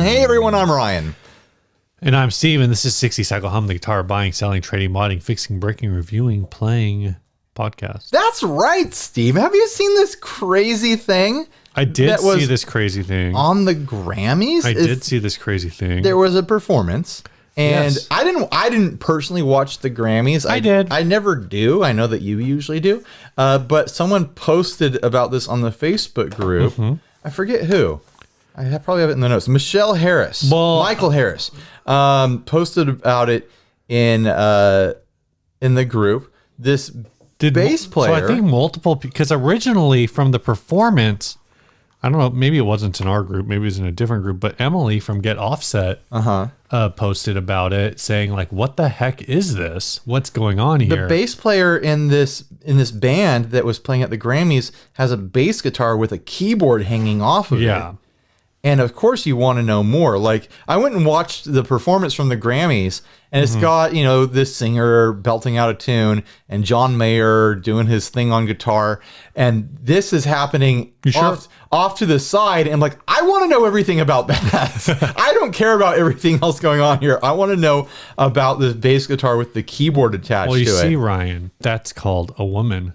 Hey everyone, I'm Ryan. And I'm Steve, and this is 60 Cycle Hum, the guitar buying, selling, trading, modding, fixing, breaking, reviewing, playing podcast. That's right, Steve. Have you seen this crazy thing? I did see this crazy thing. On the Grammys? I did see this crazy thing. There was a performance. And Yes. I didn't personally watch the Grammys. I did. I never do. I know that you usually do. But someone posted about this on the Facebook group. I forget who. Probably have it in the notes. Michael Harris posted about it in the group. This bass player. So I think multiple, because originally from the performance, I don't know, maybe it wasn't in our group, maybe it was in a different group, but Emily from Get Offset posted about it, saying like, "What the heck is this? What's going on here?" The bass player in this band that was playing at the Grammys has a bass guitar with a keyboard hanging off of it. And of course you want to know more. Like, I went and watched the performance from the Grammys, and it's got, this singer belting out a tune and John Mayer doing his thing on guitar. And this is happening off to the side. And like, I want to know everything about that. I don't care about everything else going on here. I want to know about this bass guitar with the keyboard attached to it. Well, you see, Ryan, that's called a woman.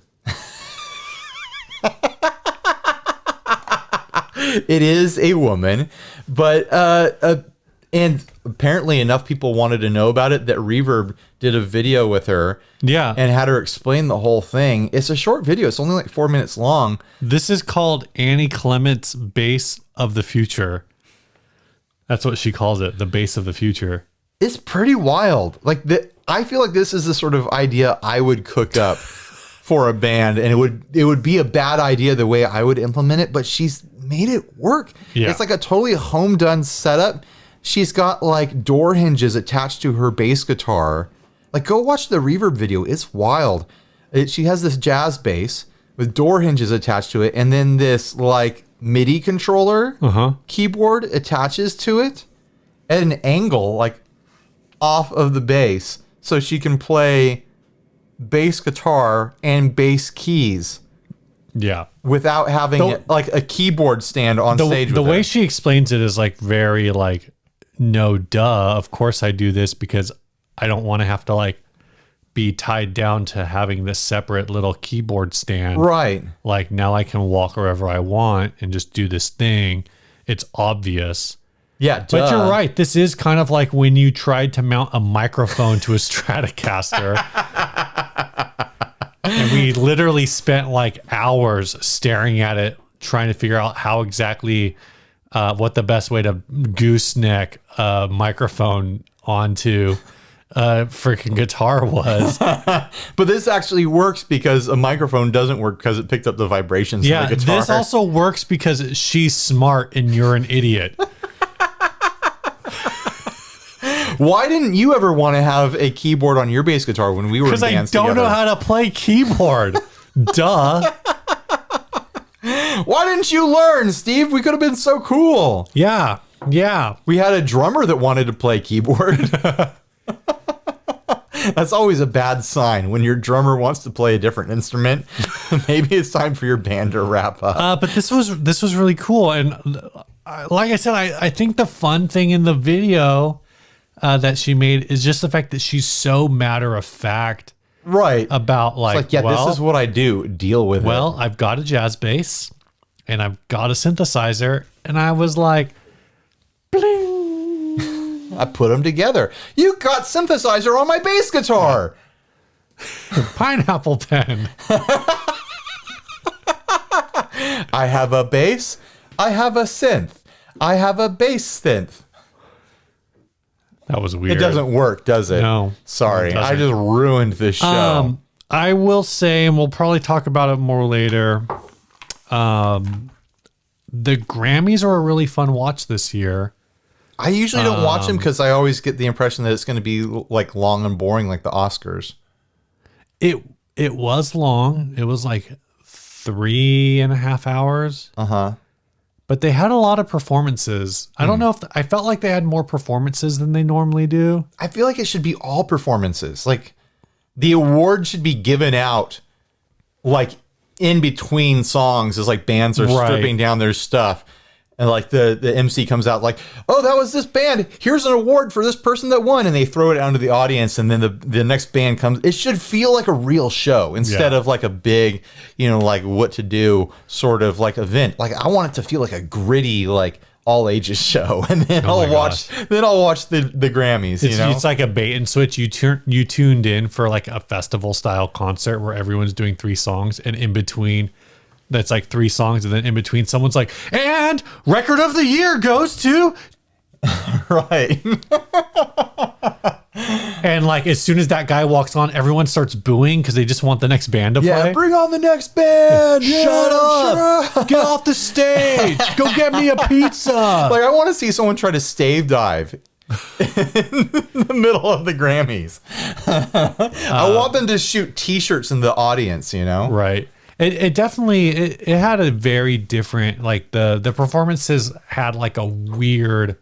It is a woman, but and apparently enough people wanted to know about it that Reverb did a video with her, and had her explain the whole thing. It's a short video; it's only like 4 minutes long. This is called Annie Clements' Bass of the Future. That's what she calls it, the bass of the future. It's pretty wild. Like, I feel like this is the sort of idea I would cook up for a band, and it would be a bad idea the way I would implement it, but she's made it work. It's like a totally home done setup. She's got like door hinges attached to her bass guitar. Like, go watch the Reverb video. It's wild. She has this jazz bass with door hinges attached to it, and then this like MIDI controller keyboard attaches to it at an angle like off of the bass, so she can play bass guitar and bass keys without having like a keyboard stand on stage with the way her. she explains it is like very like, no duh, of course I do this because I don't want to have to like be tied down to having this separate little keyboard stand, right? Like, now I can walk wherever I want and just do this thing. It's obvious. But you're right. This is kind of like when you tried to mount a microphone to a Stratocaster. And we literally spent like hours staring at it, trying to figure out how exactly, what the best way to gooseneck a microphone onto a freaking guitar was. But this actually works because a microphone doesn't work because it picked up the vibrations from the guitar. This also works because she's smart and you're an idiot. Why didn't you ever want to have a keyboard on your bass guitar when we were in bands together? Because I don't know how to play keyboard. Duh. Why didn't you learn, Steve? We could have been so cool. Yeah. We had a drummer that wanted to play keyboard. That's always a bad sign when your drummer wants to play a different instrument. Maybe it's time for your band to wrap up. But this was really cool. And like I said, I think the fun thing in the video that she made is just the fact that she's so matter of fact, right? About like, this is what I do. Deal with it. Well, I've got a jazz bass, and I've got a synthesizer, and I was like, bling. I put them together. You got synthesizer on my bass guitar. Pineapple pen. I have a bass. I have a synth. I have a bass synth. That was weird. It doesn't work, does it? No. Sorry. I just ruined this show. I will say, and we'll probably talk about it more later, the Grammys are a really fun watch this year. I usually don't watch them because I always get the impression that it's going to be like long and boring like the Oscars. It was long. It was like 3.5 hours. But they had a lot of performances. I don't know if I felt like they had more performances than they normally do. I feel like it should be all performances. Like, the award should be given out like in between songs as like bands are stripping down their stuff. And like the MC comes out like, oh, that was this band. Here's an award for this person that won. And they throw it out to the audience. And then the next band comes. It should feel like a real show instead of like a big, like what to do sort of like event. Like I want it to feel like a gritty, like all ages show. And then I'll watch the Grammys. It's like a bait and switch. You tuned in for like a festival style concert where everyone's doing 3 songs, and in between that's like 3 songs, and then in between someone's like, and record of the year goes to right. And like as soon as that guy walks on, everyone starts booing because they just want the next band to play. Bring on the next band. Shut up. Get off the stage. Go get me a pizza. Like I want to see someone try to stave dive in the middle of the Grammys. I want them to shoot t-shirts in the audience, Right. It definitely it had a very different, like the performances had like a weird,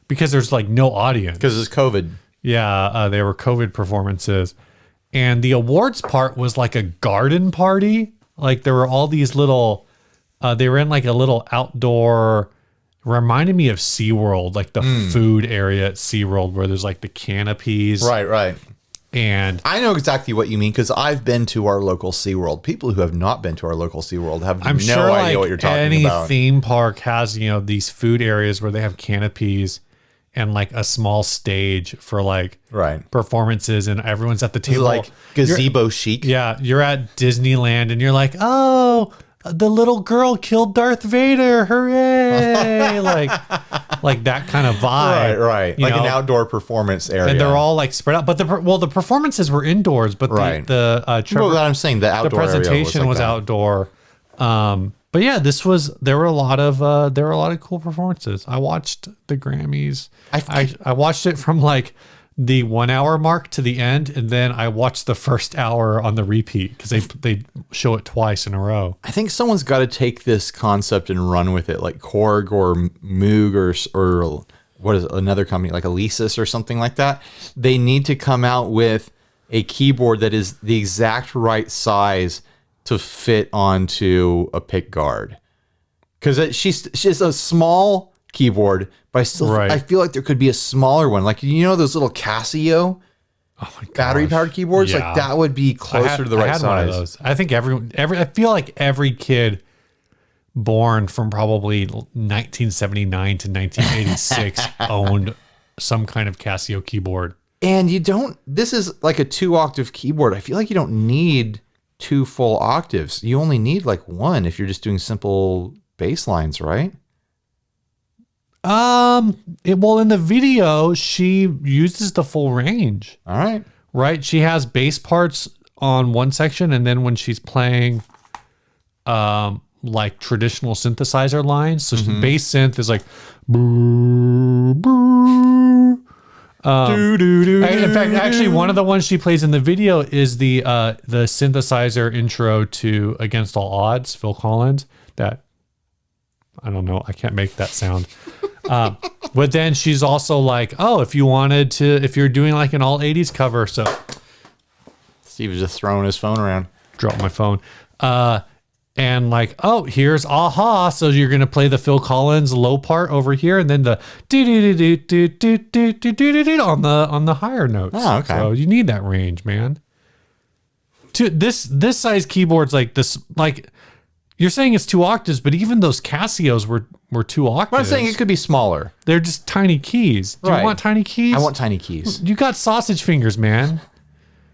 because there's like no audience because it's COVID. Yeah, they were COVID performances, and the awards part was like a garden party. Like there were all these little, they were in like a little outdoor. Reminded me of SeaWorld, like the food area at SeaWorld where there's like the canopies. Right. And I know exactly what you mean because I've been to our local SeaWorld. People who have not been to our local SeaWorld have I'm no sure idea like what you're talking about. Any theme park has, these food areas where they have canopies and like a small stage for like performances, and everyone's at the table. Like gazebo chic. Yeah, you're at Disneyland and you're like, oh, the little girl killed Darth Vader, hooray! like that kind of vibe, right. Like an outdoor performance area, and they're all like spread out. But the performances were indoors, but the I'm saying the outdoor presentation was outdoor. But yeah, there were a lot of cool performances. I watched the Grammys. I watched it from like the 1 hour mark to the end, and then I watched the first hour on the repeat because they show it twice in a row. I think someone's got to take this concept and run with it, like Korg or Moog or what is it, another company like Alesis or something like that. They need to come out with a keyboard that is the exact right size to fit onto a pick guard, because she's a small keyboard, but I feel like there could be a smaller one, like those little Casio battery powered keyboards. Like that would be closer to the right size. One of those. I think I feel like every kid born from probably 1979 to 1986 owned some kind of Casio keyboard. And this is like a 2-octave keyboard. I feel like you don't need 2 full octaves. You only need like 1 if you're just doing simple bass lines, right? Well, in the video, she uses the full range. All right. Right? She has bass parts on one section, and then when she's playing like traditional synthesizer lines, so bass synth is like boo, boo. In fact, actually, one of the ones she plays in the video is the synthesizer intro to Against All Odds, Phil Collins. That I don't know, I can't make that sound. But then she's also like, oh, if you're doing like an all 80s cover, so Steve was just throwing his phone around. Drop my phone. And like, oh, here's aha. So you're gonna play the Phil Collins low part over here, and then the on the higher notes. Oh, okay. So you need that range, man. This size keyboards like this, like you're saying it's 2 octaves, but even those Casios were 2 octaves. I'm saying it could be smaller. They're just tiny keys. Do you want tiny keys? I want tiny keys. You got sausage fingers, man.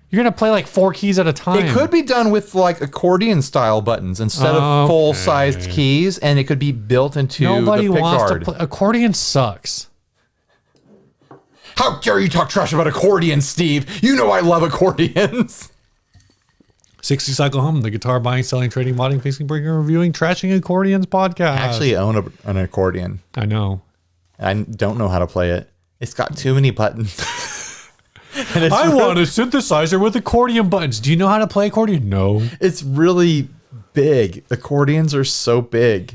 You're going to play like 4 keys at a time. It could be done with like accordion style buttons instead of full-sized keys, and it could be built into Nobody the pick wants guard. to play. Accordion sucks. How dare you talk trash about accordions, Steve? You know I love accordions. 60 Cycle Hum, the guitar buying, selling, trading, modding, fixing, breaking, reviewing, trashing accordions podcast. I actually own an accordion. I know. I don't know how to play it. It's got too many buttons. I want a synthesizer with accordion buttons. Do you know how to play accordion? No. It's really big. Accordions are so big.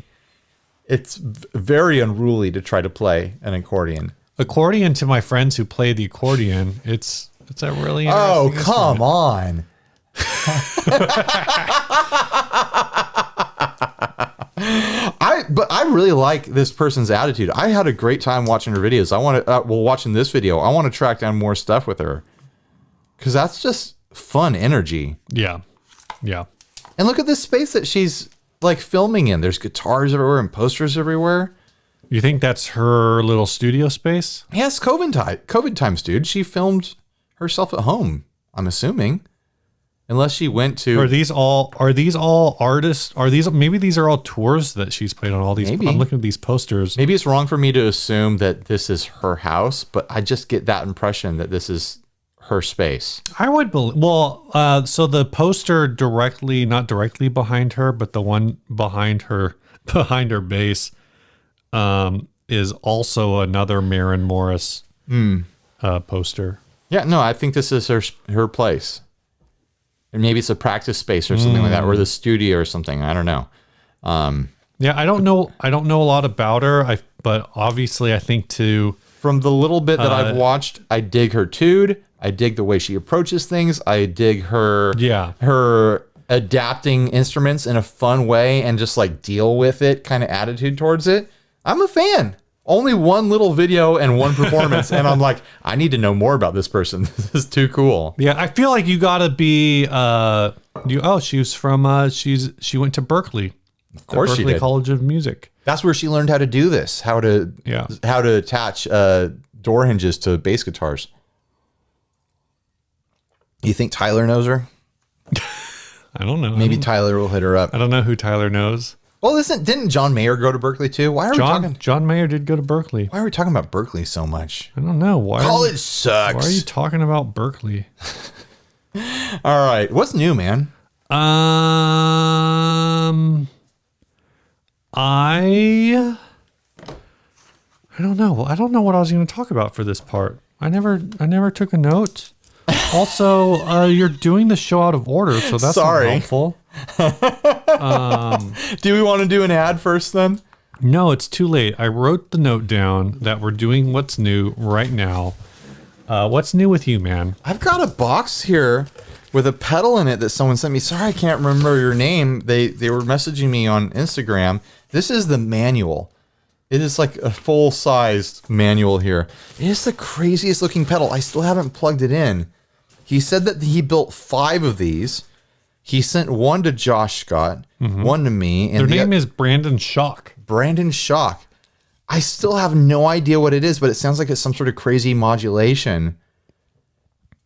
It's very unruly to try to play an accordion. Accordion, to my friends who play the accordion, it's a really interesting Oh, come on. But I really like this person's attitude. I had a great time watching her videos. I want to, watching this video, I want to track down more stuff with her because that's just fun energy. Yeah. Yeah. And look at this space that she's like filming in. There's guitars everywhere and posters everywhere. You think that's her little studio space? Yes, COVID times, dude. She filmed herself at home, I'm assuming. Unless she went to... Are these all artists? Maybe these are all tours that she's played on all these. Maybe. I'm looking at these posters. Maybe it's wrong for me to assume that this is her house, but I just get that impression that this is her space. I would believe. Well, so the poster not directly behind her, but the one behind her base, is also another Maren Morris poster. Yeah, no, I think this is her place. And maybe it's a practice space or something like that, or the studio or something. I don't know. Yeah, I don't know a lot about her. But obviously, I think from the little bit that I've watched, I dig her tude. I dig the way she approaches things. I dig her adapting instruments in a fun way and just like deal with it kind of attitude towards it. I'm a fan. Only one little video and one performance, and I'm like, I need to know more about this person. This is too cool. Yeah, I feel like you gotta be. She went to Berkeley. Of course, she did. College of Music. That's where she learned how to do this. How to attach door hinges to bass guitars. You think Tyler knows her? I don't know. Maybe Tyler will hit her up. I don't know who Tyler knows. Well, didn't John Mayer go to Berkeley too? Why are we talking? John Mayer did go to Berkeley. Why are we talking about Berkeley so much? I don't know. Why? College sucks. Why are you talking about Berkeley? All right, what's new, man? I don't know. I don't know what I was going to talk about for this part. I never took a note. Also, you're doing the show out of order, so that's not helpful. Do we want to do an ad first then? No, it's too late. I wrote the note down that we're doing what's new right now. What's new with you, man? I've got a box here with a pedal in it that someone sent me. Sorry, I can't remember your name. They were messaging me on Instagram. This is the manual. It is like a full-sized manual here. It is the craziest looking pedal. I still haven't plugged it in. He said that he built 5 of these. He sent one to Josh Scott, one to me. And their name is Brandon Schock. Brandon Schock. I still have no idea what it is, but it sounds like it's some sort of crazy modulation.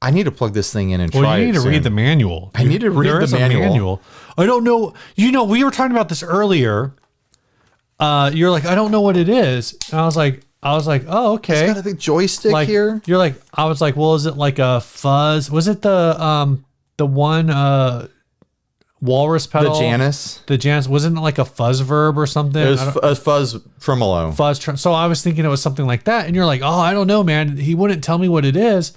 I need to plug this thing in and try it. Well, you need to read the manual. I need to read the manual. I don't know. You know, we were talking about this earlier. You're like, I don't know what it is. And I was like, oh, okay. It's got a big joystick here. You're like, I was like, well, is it like a fuzz? Was it the one walrus pedal? The Janus. Wasn't it like a fuzz verb or something? It was a fuzz tremolo. So I was thinking it was something like that. And you're like, oh, I don't know, man. He wouldn't tell me what it is.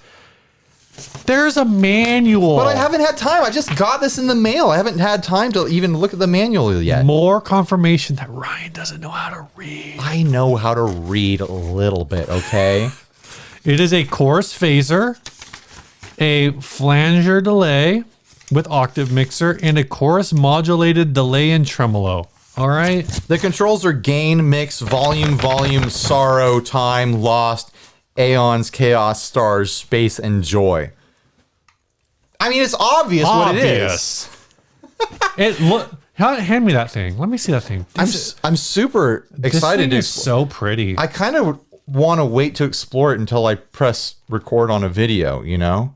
There's a manual. But I haven't had time. I just got this in the mail. I haven't had time to even look at the manual yet. More confirmation that Ryan doesn't know how to read. I know how to read a little bit, okay? It is a chorus phaser, a flanger delay with octave mixer, and a chorus modulated delay and tremolo. All right? The controls are gain, mix, volume, sorrow, time, lost, aeons, chaos, stars, space, and joy. I mean, it's obvious what it is. Hand me that thing. Let me see that thing. I'm super excited. This thing is so pretty. I kind of want to wait to explore it until I press record on a video, you know?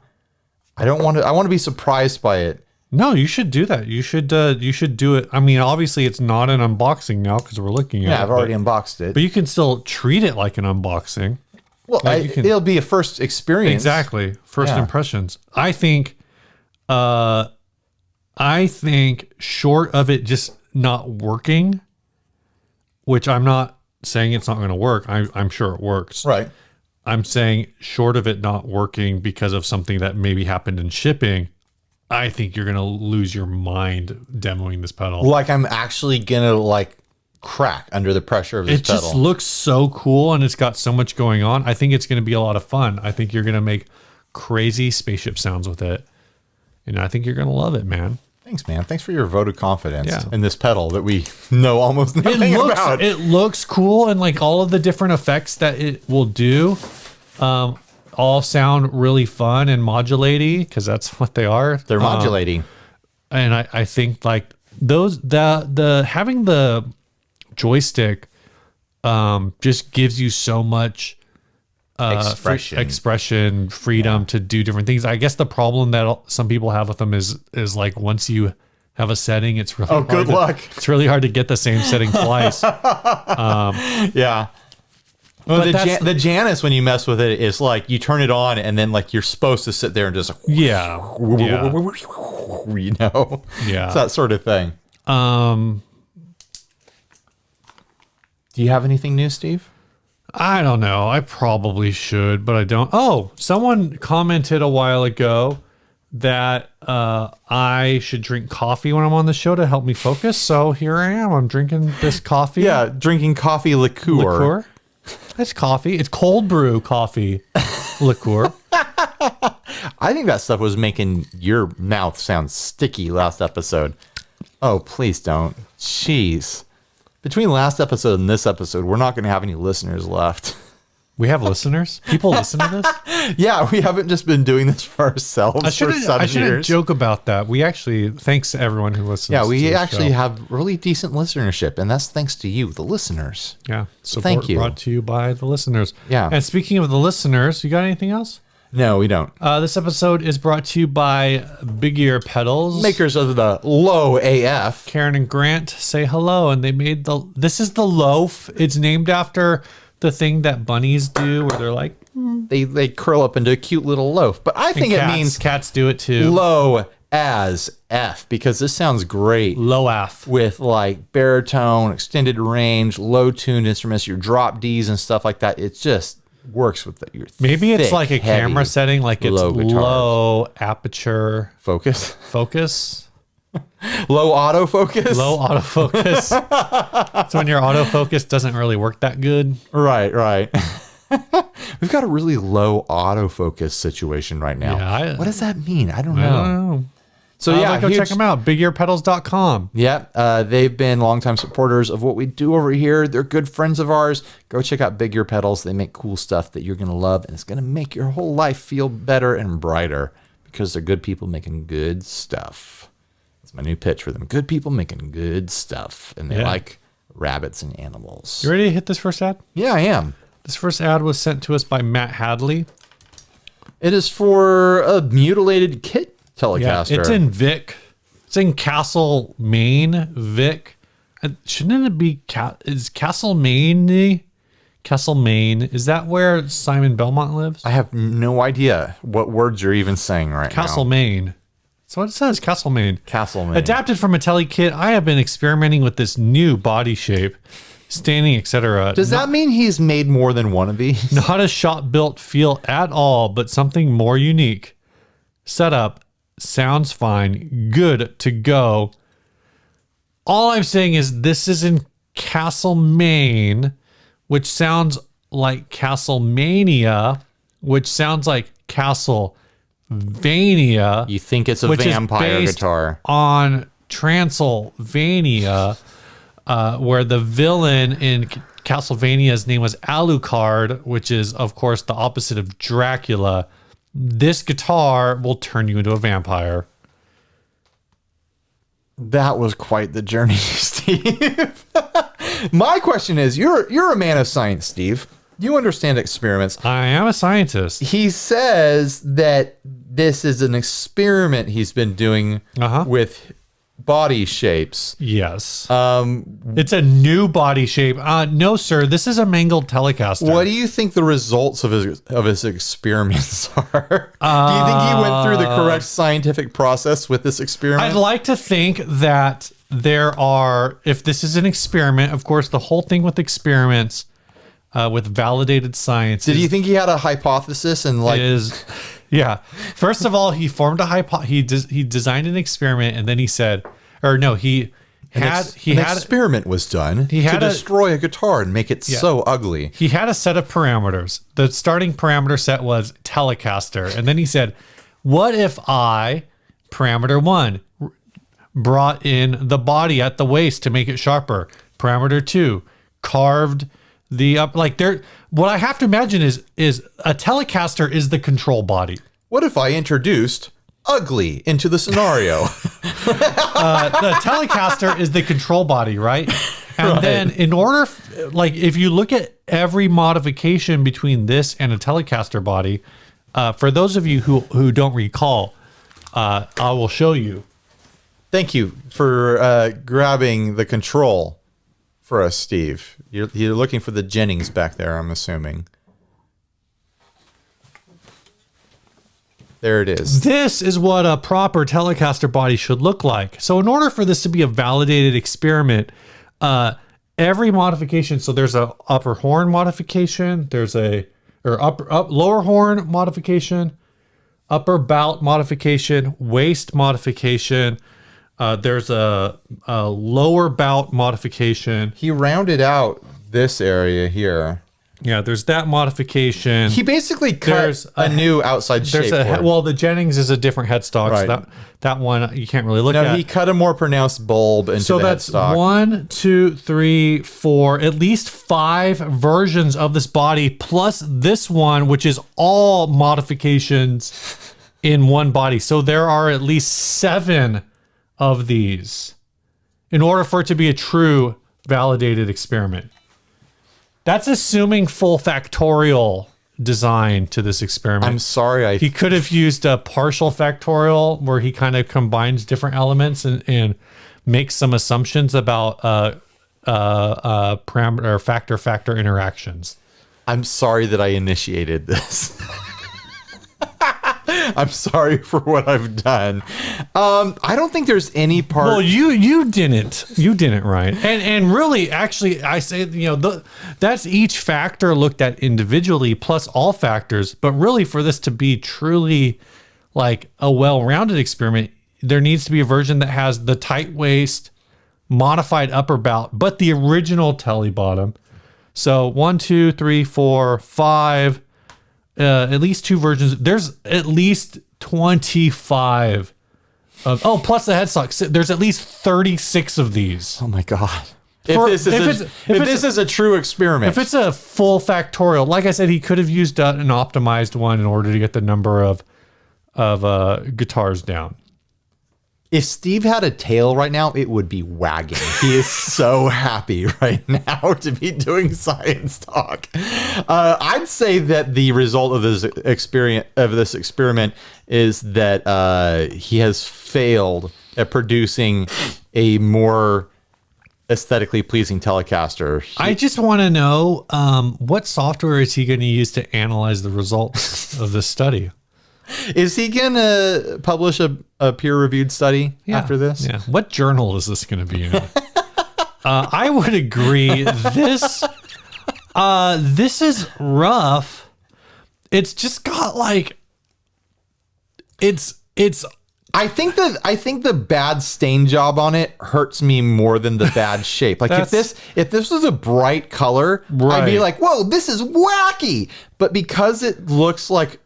I want to be surprised by it. No, you should do that. You should do it. I mean, obviously it's not an unboxing now because we're looking at it. Yeah, I've already unboxed it. But you can still treat it like an unboxing. Well, it'll be a first experience. Exactly. First impressions. I think short of it just not working, which I'm not saying it's not going to work. I'm sure it works. Right. I'm saying short of it not working because of something that maybe happened in shipping, I think you're going to lose your mind demoing this pedal. Like I'm actually going to like crack under the pressure of this pedal. It just looks so cool and it's got so much going on. I think it's going to be a lot of fun. I think you're going to make crazy spaceship sounds with it. And I think you're going to love it, man. Thanks, man. Thanks for your vote of confidence Yeah. in this pedal that we know almost nothing about. It looks cool, and like all of the different effects that it will do, all sound really fun and modulating because that's what they are. They're modulating. And I think like the having the joystick just gives you so much expression, freedom to do different things. I guess the problem that some people have with them is like once you have a setting, it's really hard good luck. It's really hard to get the same setting twice. Yeah. Well, the Janus, when you mess with it, is like you turn it on and then like you're supposed to sit there and just Yeah. you know, it's that sort of thing. Do you have anything new, Steve? I don't know. I probably should, but I don't. Oh, someone commented a while ago that I should drink coffee when I'm on the show to help me focus. So here I am. I'm drinking this coffee. Yeah, drinking coffee liqueur. That's coffee. It's cold brew coffee liqueur. I think that stuff was making your mouth sound sticky last episode. Oh, please don't. Jeez. Between last episode and this episode, we're not going to have any listeners left. We have listeners? People listen to this? Yeah, we haven't just been doing this for ourselves for 7 years. I shouldn't joke about that. We actually, thanks to everyone who listens. Yeah, we actually show. have really decent listenership, and that's thanks to you, the listeners. Yeah, so thank you. Brought to you by the listeners. Yeah. And speaking of the listeners, you got anything else? No, we don't. This episode is brought to you by Big Ear Pedals. Makers of the Low AF. Karen and Grant say hello, and they made this is the loaf. It's named after the thing that bunnies do where they're like, They curl up into a cute little loaf. But I think it means cats do it too. low as F, because this sounds great. Low F. With like baritone, extended range, low tuned instruments, your drop Ds and stuff like that. It just works with your Maybe it's thick, like a camera setting, like it's low aperture focus. Low autofocus. Low autofocus. So when your autofocus doesn't really work that good. Right. We've got a really low autofocus situation right now. Yeah, what does that mean? I don't I know. don't know. So go check them out. BigEarPedals.com. Yeah, they've been longtime supporters of what we do over here. They're good friends of ours. Go check out Big Ear Pedals. They make cool stuff that you're going to love, and it's going to make your whole life feel better and brighter because they're good people making good stuff. That's my new pitch for them. Good people making good stuff, and they like rabbits and animals. You ready to hit this first ad? Yeah, I am. This first ad was sent to us by Matt Hadley. It is for a mutilated kit Telecaster. Yeah, it's in Vic. It's in Castle, Maine, Vic. Shouldn't it be is Castle, Maine? Castle, Maine. Is that where Simon Belmont lives? I have no idea what words you're even saying right now. Castle, Maine. That's what it says, Castle, Maine. Castle, Maine. Adapted from a Tele kit, I have been experimenting with this new body shape, standing, etc. Does that mean he's made more than one of these? Not a shop-built feel at all, but something more unique. Setup. Sounds fine. Good to go. All I'm saying is this is in Castle, Maine, which sounds like Castlemania, which sounds like Castlevania. You think it's a vampire guitar. On Transylvania, where the villain in Castlevania's name was Alucard, which is, of course, the opposite of Dracula. This guitar will turn you into a vampire. That was quite the journey, Steve. My question is, you're a man of science, Steve. You understand experiments. I am a scientist. He says that this is an experiment he's been doing with body shapes. Yes. It's a new body shape. No, sir. This is a mangled Telecaster. What do you think the results of his experiments are? Do you think he went through the correct scientific process with this experiment? I'd like to think that there are, if this is an experiment, of course, the whole thing with experiments, with validated science. Did you think he had a hypothesis and like Yeah. First of all, he formed a he designed an experiment, and then he said, or no, an experiment was done to destroy a guitar and make it so ugly. He had a set of parameters. The starting parameter set was Telecaster, and then he said, "What if parameter 1, brought in the body at the waist to make it sharper. Parameter 2, carved the up like there. What I have to imagine is a Telecaster is the control body. What if I introduced ugly into the scenario? The Telecaster is the control body, right? And then in order, like if you look at every modification between this and a Telecaster body, for those of you who don't recall, I will show you. Thank you for grabbing the control for us, Steve. You're looking for the Jennings back there, I'm assuming. There it is. This is what a proper Telecaster body should look like. So in order for this to be a validated experiment, every modification, so there's a upper horn modification, there's a lower horn modification, upper bout modification, waist modification, there's a lower bout modification. He rounded out this area here. Yeah, there's that modification. He basically cut a new outside shape. Well, the Jennings is a different headstock, Right. so that one you can't really look at. No, he cut a more pronounced bulb into So the that's headstock. 1, 2, 3, 4, at least 5 versions of this body, plus this one, which is all modifications in one body. So there are at least 7 of these in order for it to be a true validated experiment. That's assuming full factorial design to this experiment. I'm sorry. He could have used a partial factorial where he kind of combines different elements and makes some assumptions about parameter or factor interactions. I'm sorry that I initiated this. I'm sorry for what I've done. I don't think there's any part. Well, you didn't, right? And really, actually, I say that's each factor looked at individually plus all factors. But really, for this to be truly like a well-rounded experiment, there needs to be a version that has the tight waist, modified upper bout, but the original Tele bottom. So 1, 2, 3, 4, 5. At least 2 versions. There's at least 25 of. plus the headstock. There's at least 36 of these. Oh my god! If this is a true experiment, if it's a full factorial, like I said, he could have used an optimized one in order to get the number of guitars down. if Steve had a tail right now, it would be wagging. He is so happy right now to be doing science talk. I'd say that the result of this experiment is that he has failed at producing a more aesthetically pleasing Telecaster. I just want to know what software is he going to use to analyze the results of this study? Is he going to publish a peer-reviewed study after this? Yeah. What journal is this going to be in? I would agree. This is rough. It's just got like it's. I think the bad stain job on it hurts me more than the bad shape. Like if this was a bright color, I'd be like, whoa, this is wacky. But because it looks like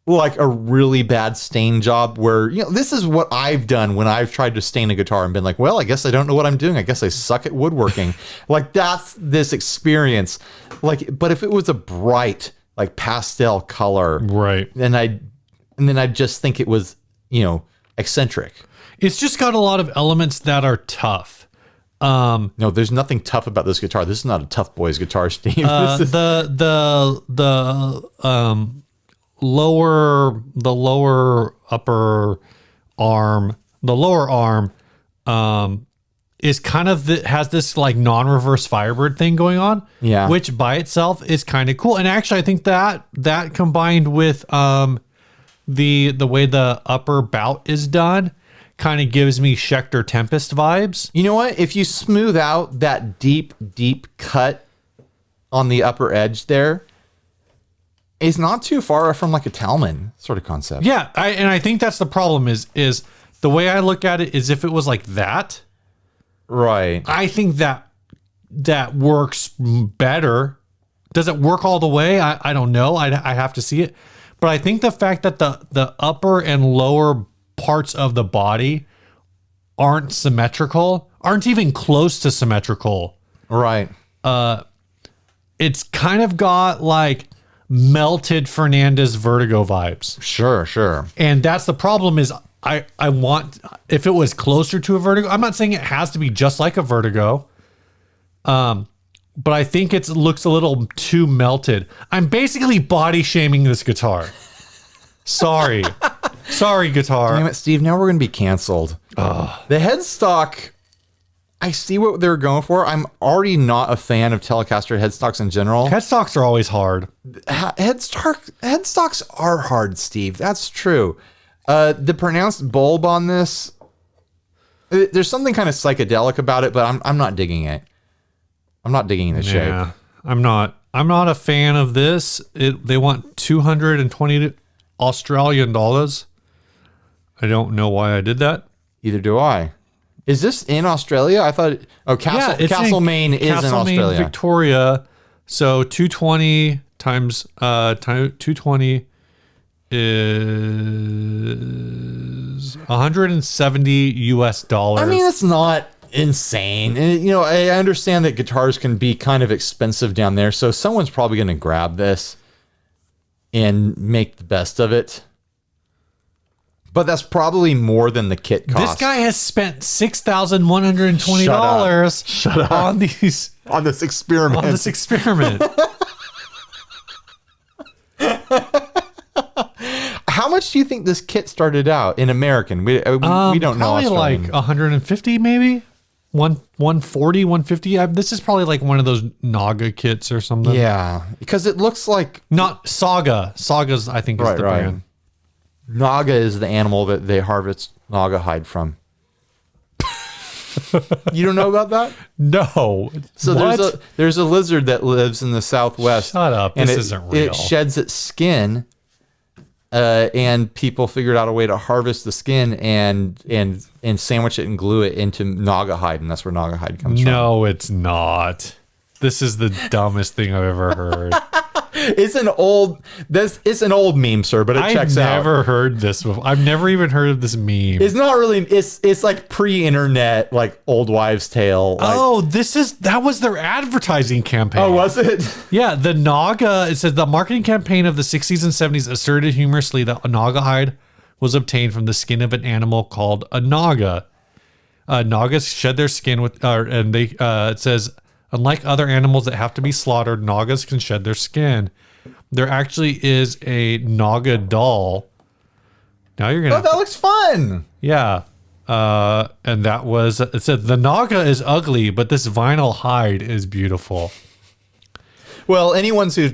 a really bad stain job where, this is what I've done when I've tried to stain a guitar and been like, well, I guess I don't know what I'm doing. I guess I suck at woodworking. Like that's this experience. Like, but if it was a bright, like pastel color, right, then I'd just think it was, eccentric. It's just got a lot of elements that are tough. No, there's nothing tough about this guitar. This is not a tough boy's guitar, Steve. The lower upper arm, the lower arm, is kind of has this like non-reverse Firebird thing going on. Yeah. Which by itself is kind of cool. And actually I think that combined with the way the upper bout is done kind of gives me Schecter Tempest vibes. You know what? If you smooth out that deep cut on the upper edge there, it's not too far from like a Talman sort of concept. Yeah, I think that's the problem is the way I look at it is if it was like that, right? I think that works better. Does it work all the way? I don't know. I have to see it. But I think the fact that the upper and lower parts of the body aren't symmetrical, aren't even close to symmetrical. Right. It's kind of got like melted Fernandez Vertigo vibes. Sure. And that's the problem is I want, if it was closer to a Vertigo, I'm not saying it has to be just like a Vertigo. But I think it looks a little too melted. I'm basically body shaming this guitar. Sorry, guitar. Damn it, Steve. Now we're going to be canceled. The headstock, I see what they're going for. I'm already not a fan of Telecaster headstocks in general. Headstocks are always hard. Headstocks are hard, Steve. That's true. The pronounced bulb on this, there's something kind of psychedelic about it, but I'm not digging it. I'm not digging the shape. I'm not a fan of this. They want 220 Australian dollars. I don't know why I did that. Either do I. Is this in Australia? I thought. Castlemaine is in Australia. Victoria. So 220 times 220 is 170 US dollars. I mean, it's not insane. And, I understand that guitars can be kind of expensive down there, so someone's probably going to grab this and make the best of it. But that's probably more than the kit cost. This guy has spent $6,120 on these on this experiment. How much do you think this kit started out in American? We don't know. Probably like 150 maybe. 140, 150. This is probably like one of those Naga kits or something. Yeah, because it looks like not Saga. Saga's I think is the brand. Naga is the animal that they harvest Naga hide from. You don't know about that? No. So there's a lizard that lives in the Southwest. Shut up. This isn't real. It sheds its skin. And people figured out a way to harvest the skin and sandwich it and glue it into Naga hide, and that's where Naga hide comes from. No, it's not. This is the dumbest thing I've ever heard. It's an old meme, sir, but it checks out. I've never heard this before. I've never even heard of this meme. It's not really. It's like pre-internet, like old wives' tale. Like, that was their advertising campaign. Oh, was it? Yeah, the Naga. It says the marketing campaign of the 60s and 70s asserted humorously that a Naga hide was obtained from the skin of an animal called a Naga. Nagas shed their skin it says, unlike other animals that have to be slaughtered, Nagas can shed their skin. There actually is a Naga doll. Now you're gonna. Oh, that looks fun. Yeah, and that was. It said the Naga is ugly, but this vinyl hide is beautiful. Well, anyone who's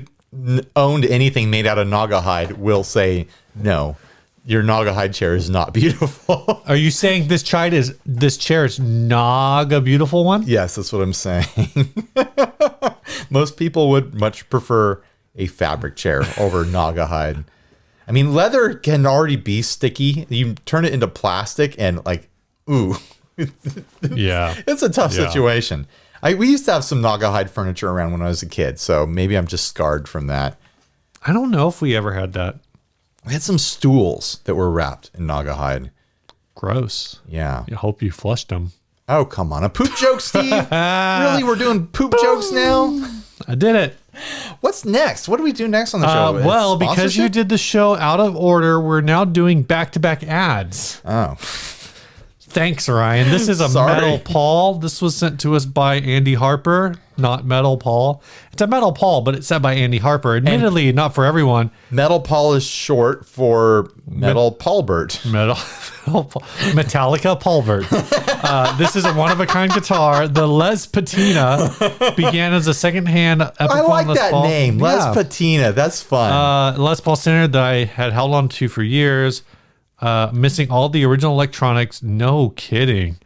owned anything made out of Naga hide will say no. Your Naga hide chair is not beautiful. Are you saying this chair is Naga beautiful one? Yes, that's what I'm saying. Most people would much prefer a fabric chair over Naga hide. I mean, leather can already be sticky. You turn it into plastic and ooh. Yeah. It's a tough situation. We used to have some Naga hide furniture around when I was a kid, so maybe I'm just scarred from that. I don't know if we ever had that. We had some stools that were wrapped in Naga hide. Gross. Yeah. I hope you flushed them. Oh, come on. A poop joke, Steve? Really? We're doing poop jokes now? I did it. What's next? What do we do next on the show? Well, because you did the show out of order, we're now doing back-to-back ads. Oh. Thanks, Ryan. This is a Metal Paul. This was sent to us by Andy Harper, not Metal Paul. It's a Metal Paul, but it's sent by Andy Harper. Admittedly, not for everyone. Metal Paul is short for Metal Paulbert. Metallica Paulbert. This is a one-of-a-kind guitar. The Les Patina began as a second-hand Epiphone I like Les that Paul. name, Les Patina. That's fun. Les Paul standard that I had held on to for years. Missing all the original electronics. No kidding.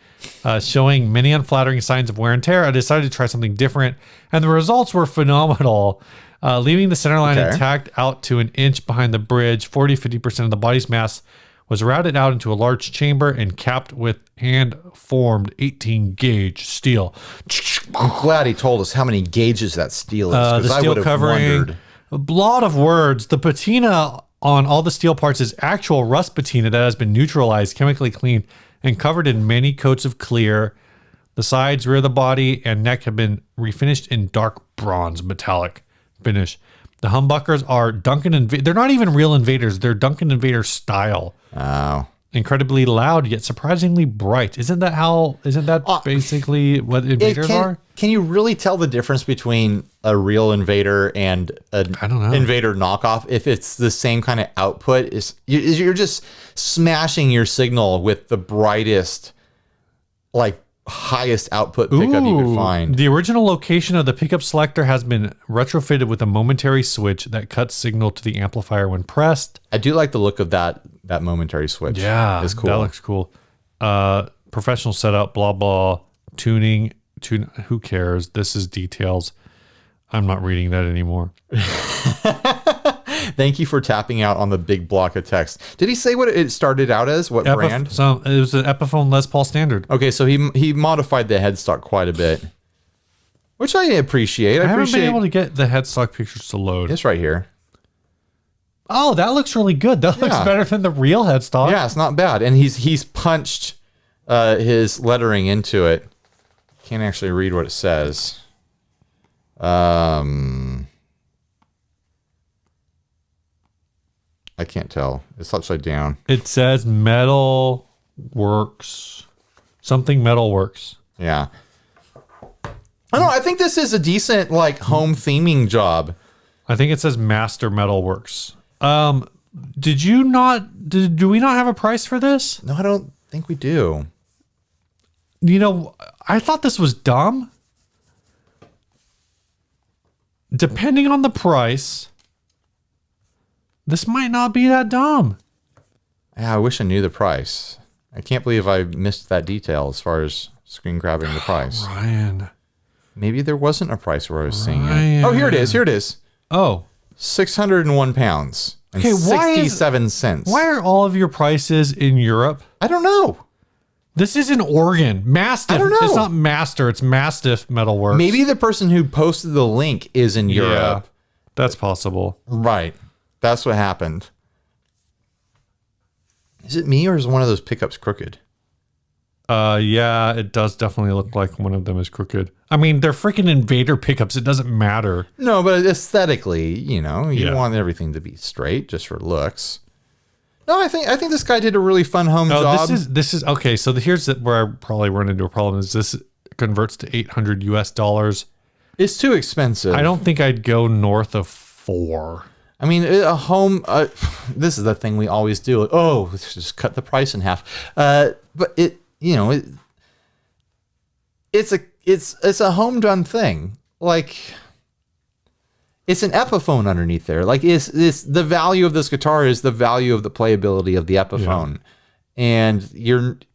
Showing many unflattering signs of wear and tear. I decided to try something different, and the results were phenomenal. Leaving the center line intact out to an inch behind the bridge, 40-50% of the body's mass was routed out into a large chamber and capped with hand-formed 18-gauge steel. I'm glad he told us how many gauges that steel is, because I would have wondered. A lot of words. The patina on all the steel parts is actual rust patina that has been neutralized, chemically cleaned, and covered in many coats of clear. The sides, rear of the body, and neck have been refinished in dark bronze metallic finish. The humbuckers are Duncan they're not even real Invaders. They're Duncan Invader style. Oh. Incredibly loud, yet surprisingly bright. Isn't that basically what Invaders are? Can you really tell the difference between a real Invader and an I don't know. Invader knockoff if it's the same kind of output? You're just smashing your signal with the brightest, like, highest output pickup you could find. The original location of the pickup selector has been retrofitted with a momentary switch that cuts signal to the amplifier when pressed. I do like the look of that momentary switch. Yeah, it's cool. That looks cool. Professional setup, blah blah. Tuning. Who cares? This is details. I'm not reading that anymore. Thank you for tapping out on the big block of text. Did he say what it started out as? What brand? It was an Epiphone Les Paul Standard. Okay, so he modified the headstock quite a bit, which I appreciate. I haven't been able to get the headstock pictures to load. It's right here. Oh, that looks really good. That looks better than the real headstock. Yeah, it's not bad. And he's punched his lettering into it. Can't actually read what it says. I can't tell. It's upside down. It says Metal Works. Something Metal Works. Yeah. I don't know. I think this is a decent, like, home theming job. I think it says Master Metal Works. Do we not have a price for this? No, I don't think we do. You know, I thought this was dumb. Depending on the price, this might not be that dumb. Yeah, I wish I knew the price. I can't believe I missed that detail as far as screen grabbing the price. Ryan. Maybe there wasn't a price where I was seeing it. Oh, here it is. Here it is. Oh. 601 pounds and 67 cents. Why are all of your prices in Europe? I don't know. This is in Oregon. Mastiff. I don't know. It's not Master. It's Mastiff Metalworks. Maybe the person who posted the link is in Europe. That's possible. Right. That's what happened. Is it me or is one of those pickups crooked? Yeah, it does definitely look like one of them is crooked. I mean, they're freaking Invader pickups. It doesn't matter. No, but aesthetically, you want everything to be straight just for looks. No, I think this guy did a really fun home job. This is okay. So here's where I probably run into a problem is this converts to $800 US. It's too expensive. I don't think I'd go north of 4. I mean, a home. This is the thing we always do. Let's just cut the price in half. But it's a home done thing. Like, it's an Epiphone underneath there. Like, it's the value of this guitar is the value of the playability of the Epiphone. Yeah. And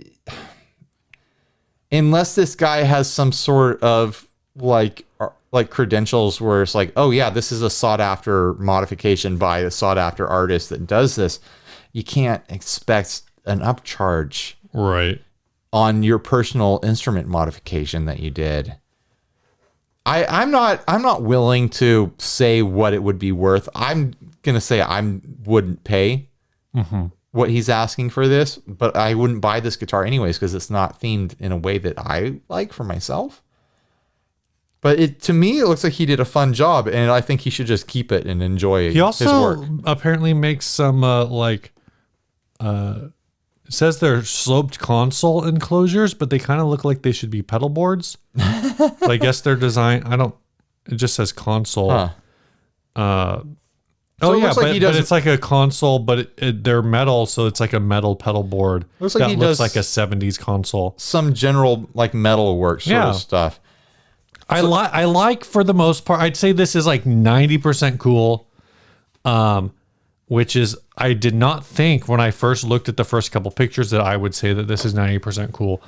unless this guy has some sort of like credentials where it's like, oh yeah, this is a sought after modification by a sought after artist that does this, you can't expect an upcharge on your personal instrument modification that you did. I'm not willing to say what it would be worth. I'm gonna say I wouldn't pay what he's asking for this, but I wouldn't buy this guitar anyways because it's not themed in a way that I like for myself. But to me, it looks like he did a fun job, and I think he should just keep it and enjoy his work. He also apparently makes some it says they're sloped console enclosures, but they kind of look like they should be pedal boards. I guess their design. It just says console. Huh. So but it's like a console, but they're metal, so it's like a metal pedal board. Looks like looks like a 70s console. Some general like metal work sort of stuff. I like for the most part. I'd say this is like 90% cool, which is I did not think when I first looked at the first couple pictures that I would say that this is 90% cool.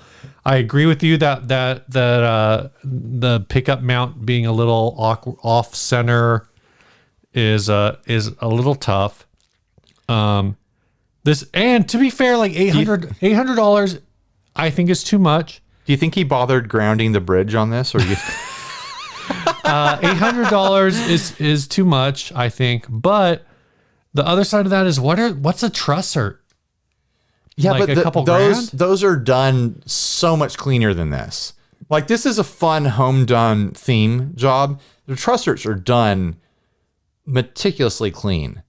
I agree with you that the pickup mount being a little off center is a little tough. This, and to be fair, like $800 I think is too much. Do you think he bothered grounding the bridge on this, or you? $800 is too much, I think. But the other side of that is what's a truss hurt? Yeah, like but a couple those are done so much cleaner than this. Like this is a fun home done theme job. The trussers are done meticulously clean.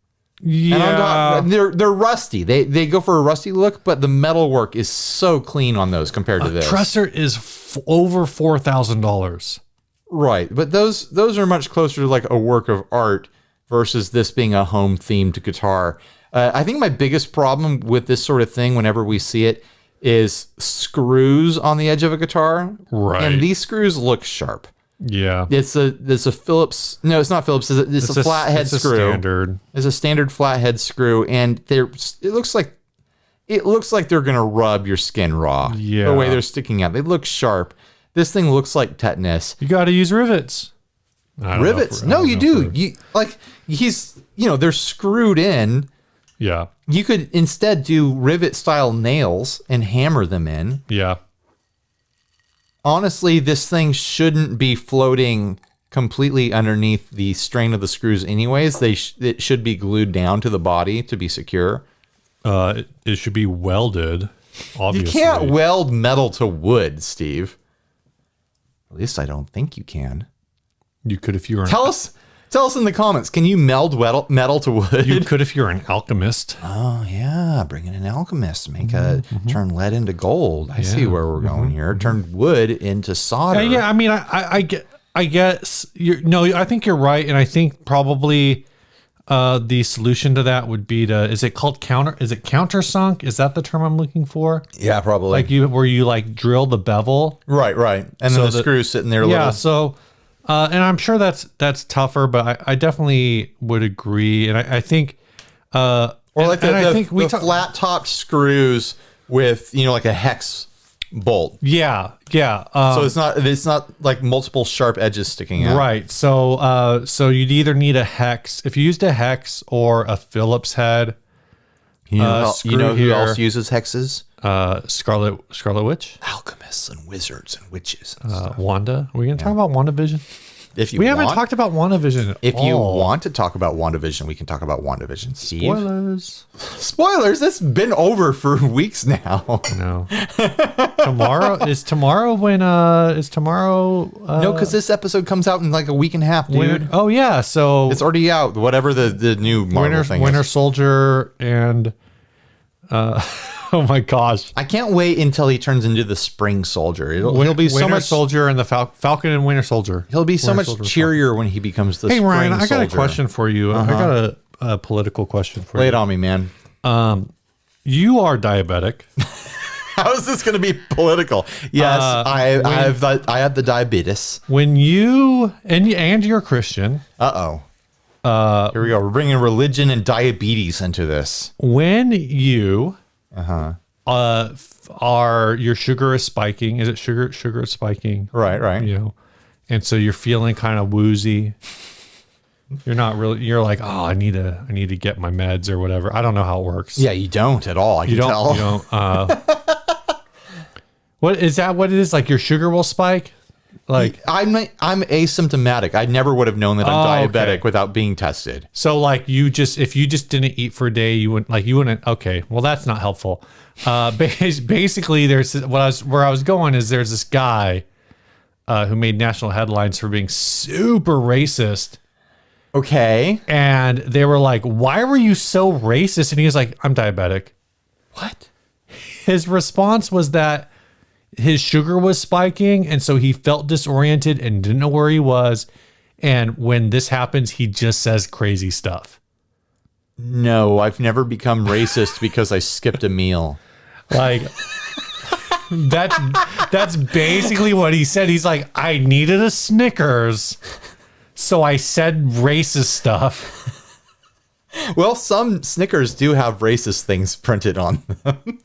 Yeah, And they're rusty. They go for a rusty look, but the metal work is so clean on those compared to this. Trusser is over $4,000. Right, but those are much closer to like a work of art versus this being a home themed guitar. I think my biggest problem with this sort of thing, whenever we see it, is screws on the edge of a guitar. Right, and these screws look sharp. Yeah, It's a Phillips. No, it's not Phillips. It's a flathead screw. Standard. It's a standard flathead screw, and it looks like they're gonna rub your skin raw. Yeah, the way they're sticking out, they look sharp. This thing looks like tetanus. You got to use rivets. Rivets? No, you do. They're screwed in. Yeah. You could instead do rivet style nails and hammer them in. Yeah. Honestly, this thing shouldn't be floating completely underneath the strain of the screws anyways. It should be glued down to the body to be secure. It should be welded, obviously. You can't weld metal to wood, Steve. At least I don't think you can. You could if you were Tell us in the comments, can you meld metal to wood? You could if you're an alchemist. Oh yeah, bring in an alchemist, turn lead into gold. I see where we're going here. Turn wood into solder. Yeah, I mean, I guess I think you're right, and I think probably the solution to that would be is it countersunk? Is that the term I'm looking for? Yeah, probably. Like where you like drill the bevel. Right. And then the screw's sitting there. So, and I'm sure that's tougher, but I definitely would agree, and I think, or like the flat topped screws with like a hex bolt. Yeah. So it's not like multiple sharp edges sticking out. Right. So you'd either need a hex if you used a hex or a Phillips head. You know who else uses hexes? Scarlet Witch, alchemists and wizards and witches. And Wanda. Are we going to talk about WandaVision? We haven't talked about WandaVision. If you want to talk about WandaVision, we can talk about WandaVision. Steve. Spoilers. It's been over for weeks now. No. Tomorrow when no, because this episode comes out in like a week and a half, dude. Oh yeah, so it's already out. Whatever the new Marvel thing is. Winter Soldier and oh my gosh! I can't wait until he turns into the Spring Soldier. He'll be so much Soldier and the Falcon and Winter Soldier. He'll be so much cheerier when he becomes the. Hey Ryan, I got a question for you. I got a political question for you. Lay it on me, man. You are diabetic. How is this going to be political? Yes, I have the diabetes. When you and you're Christian. Here we go. We're bringing religion and diabetes into this. When you your sugar is spiking. Is it sugar is spiking? Right. And so you're feeling kind of woozy. You're not really. You're like, oh, I need to get my meds or whatever. I don't know how it works. Yeah, you don't at all. You can tell. You don't. What is that? What it is? Like your sugar will spike. Like I'm asymptomatic. I never would have known that I'm diabetic without being tested. So like if you just didn't eat for a day, you wouldn't. Okay, well that's not helpful. Basically, where I was going is there's this guy who made national headlines for being super racist. Okay, and they were like, "Why were you so racist?" And he was like, "I'm diabetic." What? His response was that his sugar was spiking, and so he felt disoriented and didn't know where he was. And when this happens, he just says crazy stuff. No, I've never become racist because I skipped a meal. Like that's basically what he said. He's like, I needed a Snickers, so I said racist stuff. Well, some Snickers do have racist things printed on them.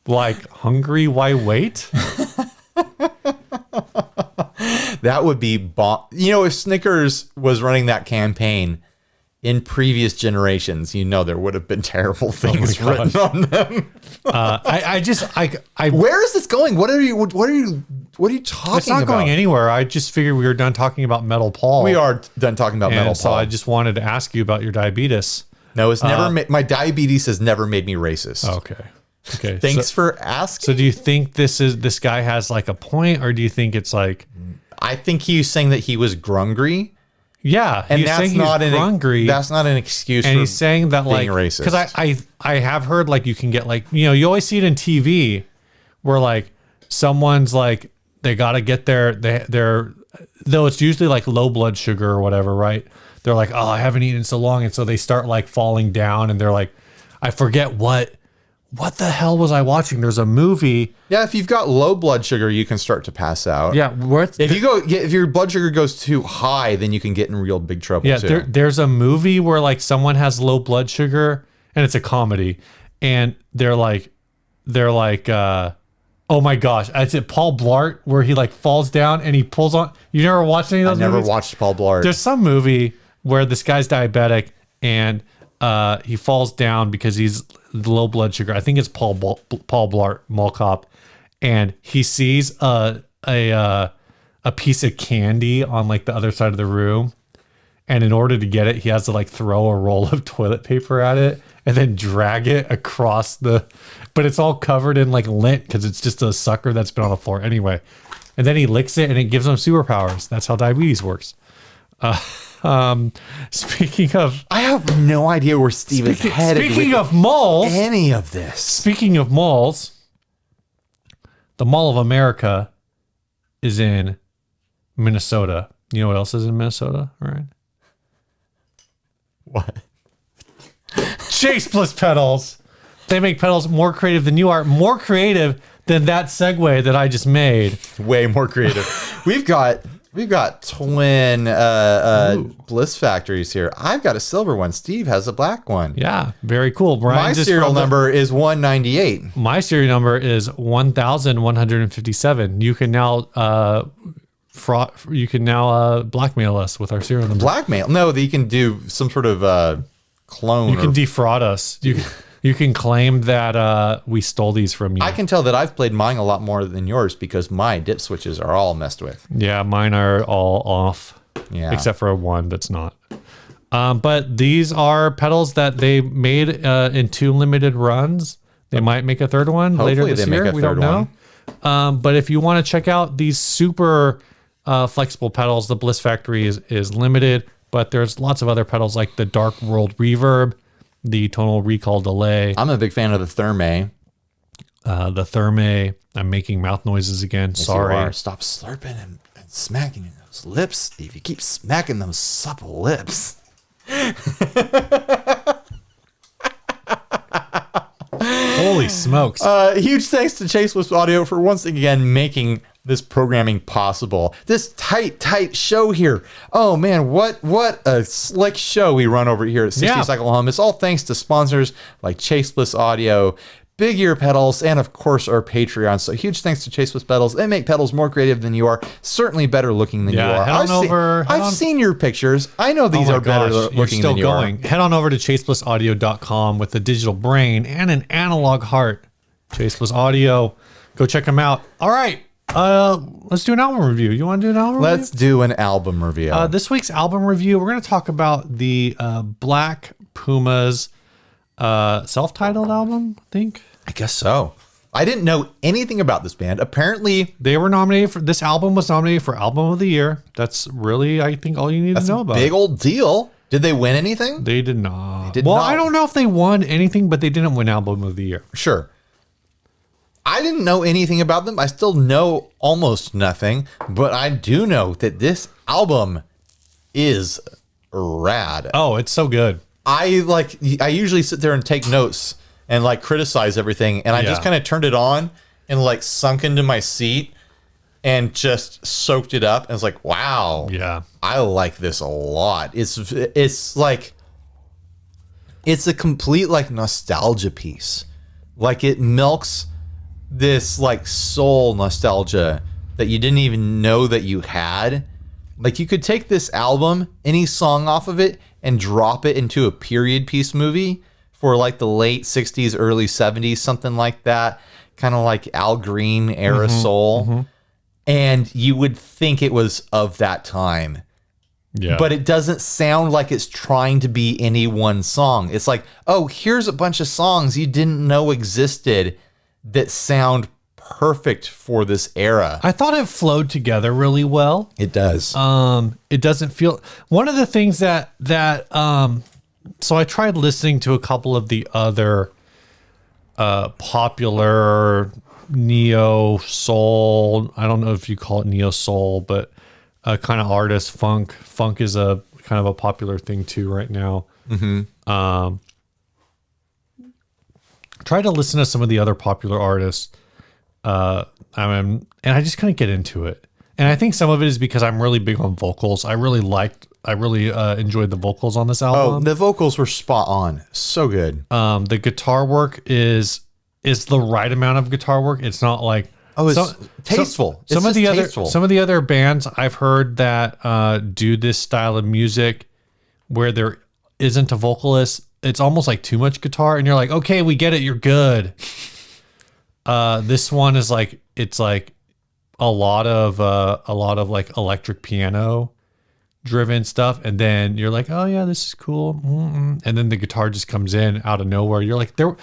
Like, hungry, why wait? That would be if Snickers was running that campaign in previous generations, there would have been terrible things written on them. Where is this going? What are you talking about? It's not going anywhere. I just figured we were done talking about Metal Paul. We are done talking about Metal Paul. So I just wanted to ask you about your diabetes. No, it's never my diabetes has never made me racist. Okay. Okay. Thanks for asking. So do you think this guy has like a point, or do you think it's like? I think he's saying that he was grungry. Yeah, And he's saying he's hungry. That's not an excuse and for he's saying that like being racist. Because I have heard like you can get like, you know, you always see it in TV where like someone's like they got to get their though it's usually like low blood sugar or whatever, right? They're like, oh, I haven't eaten so long, and so they start like falling down, and they're like, I forget what the hell was I watching? There's a movie. Yeah, if you've got low blood sugar, you can start to pass out. Yeah, if your blood sugar goes too high, then you can get in real big trouble. Yeah, too. there's a movie where like someone has low blood sugar, and it's a comedy, and they're like, oh my gosh, is it Paul Blart where he like falls down and he pulls on? You never watched any of those? I never movies? watched Paul Blart. There's some movie where this guy's diabetic and he falls down because he's low blood sugar. I think it's Paul Blart Mall Cop, and he sees a piece of candy on like the other side of the room, and in order to get it, he has to like throw a roll of toilet paper at it and then drag it across but it's all covered in like lint because it's just a sucker that's been on the floor anyway. And then he licks it and it gives him superpowers. That's how diabetes works. Speaking of, I have no idea where Steve is headed. Speaking of malls, any of this. Speaking of malls, the Mall of America is in Minnesota. You know what else is in Minnesota? All right. What? Chase Bliss pedals. They make pedals more creative than you are. More creative than that segue that I just made. Way more creative. We've got twin Bliss factories here. I've got a silver one. Steve has a black one. Yeah, very cool. My serial number is 198. My serial number is 1157. You can now blackmail us with our serial number. Blackmail? No, you can do some sort of clone. You can defraud us. You can claim that we stole these from you. I can tell that I've played mine a lot more than yours because my dip switches are all messed with. Yeah, mine are all off. Yeah. Except for one that's not. But these are pedals that they made in 2 limited runs. They might make a third one later this year. We don't know. But if you want to check out these super flexible pedals, the Bliss Factory is limited. But there's lots of other pedals like the Dark World Reverb, the Tonal Recall Delay. I'm a big fan of the Thermae. The Thermae. I'm making mouth noises again. Yes, Sorry. Stop slurping and smacking those lips, Steve. You keep smacking those supple lips. Holy smokes. Huge thanks to Chase Bliss Audio for once again making this programming possible. This tight show here. Oh man, what a slick show we run over here at 60 Cycle Hum. It's all thanks to sponsors like Chase Bliss Audio, Big Ear Pedals, and of course our Patreon. So huge thanks to Chase Bliss Pedals. They make pedals more creative than you are, certainly better looking than you are. I've seen your pictures. I know these are better looking than you are. Head on over to chaseblisaudio.com with a digital brain and an analog heart. Chase Bliss Audio. Go check them out. All right. Let's do an album review. You want to do an album review? Let's do an album review. This week's album review, we're going to talk about the Black Pumas self-titled album, I think. I guess so. I didn't know anything about this band. Apparently, they were nominated for this album was nominated for Album of the Year. That's really, I think, all you need to know about. Big old deal. Did they win anything? They did not. I don't know if they won anything, but they didn't win Album of the Year. Sure. I didn't know anything about them. I still know almost nothing, but I do know that this album is rad. Oh, it's so good. I usually sit there and take notes and like criticize everything, and I just kind of turned it on and like sunk into my seat and just soaked it up and was like, wow. Yeah. I like this a lot. It's like it's a complete like nostalgia piece. Like it milks this like soul nostalgia that you didn't even know that you had. Like you could take this album, any song off of it, and drop it into a period piece movie for like the late 60s, early 70s, something like that. Kind of like Al Green era soul. Mm-hmm. And you would think it was of that time. Yeah. But it doesn't sound like it's trying to be any one song. It's like, oh, here's a bunch of songs you didn't know existed that sound perfect for this era. I thought it flowed together really well. It does. It doesn't feel one of the things that so I tried listening to a couple of the other popular neo soul. I don't know if you call it neo soul, but kind of artist funk. Funk is a kind of a popular thing too right now. Try to listen to some of the other popular artists. And I just couldn't get into it. And I think some of it is because I'm really big on vocals. I really enjoyed the vocals on this album. Oh, the vocals were spot on. So good. The guitar work is the right amount of guitar work. It's not like, it's tasteful. Some of the other bands I've heard that do this style of music where there isn't a vocalist, it's almost like too much guitar, and you're like, okay, we get it, you're good. This one is like, it's like a lot of like electric piano driven stuff, and then you're like, oh yeah, this is cool. And then the guitar just comes in out of nowhere. You're like, there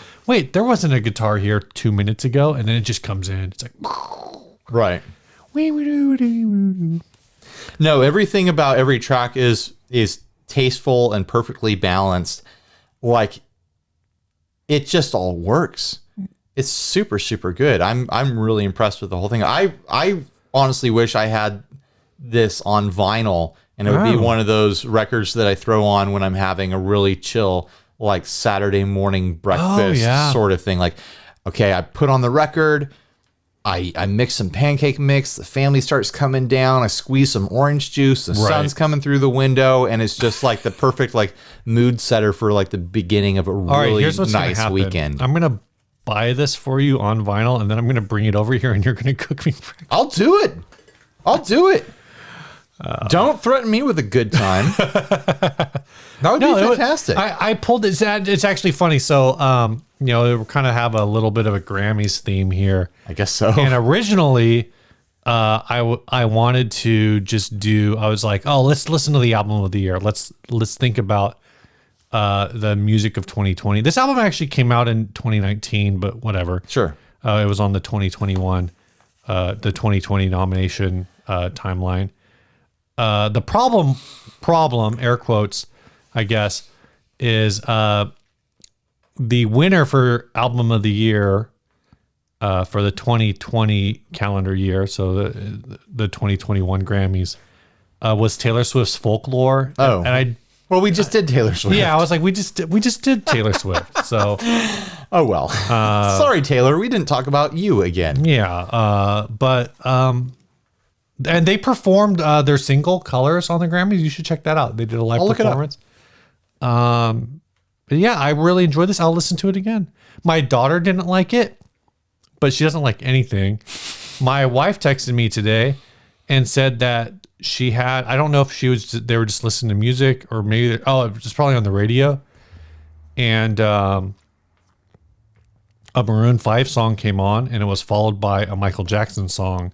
wasn't a guitar here 2 minutes ago, and then it just comes in. It's like, right. No, everything about every track is tasteful and perfectly balanced. Like, it just all works. It's super, super good. I'm really impressed with the whole thing. I honestly wish I had this on vinyl, and it would be one of those records that I throw on when I'm having a really chill, like Saturday morning breakfast sort of thing. Like, okay, I put on the record, I mix some pancake mix, the family starts coming down, I squeeze some orange juice, the sun's coming through the window, and it's just like the perfect like mood setter for like the beginning of a really nice weekend. I'm gonna buy this for you on vinyl, and then I'm gonna bring it over here, and you're gonna cook me breakfast. I'll do it. Don't threaten me with a good time. That would be fantastic. I pulled it. It's actually funny. So, we kind of have a little bit of a Grammys theme here. I guess so. And originally, I wanted to just do. I was like, oh, let's listen to the album of the year. Let's think about the music of 2020. This album actually came out in 2019, but whatever. Sure. It was on the 2021, the 2020 nomination timeline. The problem, air quotes, I guess, is the winner for album of the year for the 2020 calendar year, so the 2021 Grammys, was Taylor Swift's Folklore. Oh, and we just did Taylor Swift. Yeah, I was like, we just did Taylor Swift. So, oh well. Sorry, Taylor, we didn't talk about you again. Yeah, and they performed their single "Colors" on the Grammys. You should check that out. They did a live performance. But yeah, I really enjoyed this. I'll listen to it again. My daughter didn't like it, but she doesn't like anything. My wife texted me today and said that she had, I don't know if they were just listening to music, or maybe, it was probably on the radio. And a Maroon 5 song came on, and it was followed by a Michael Jackson song.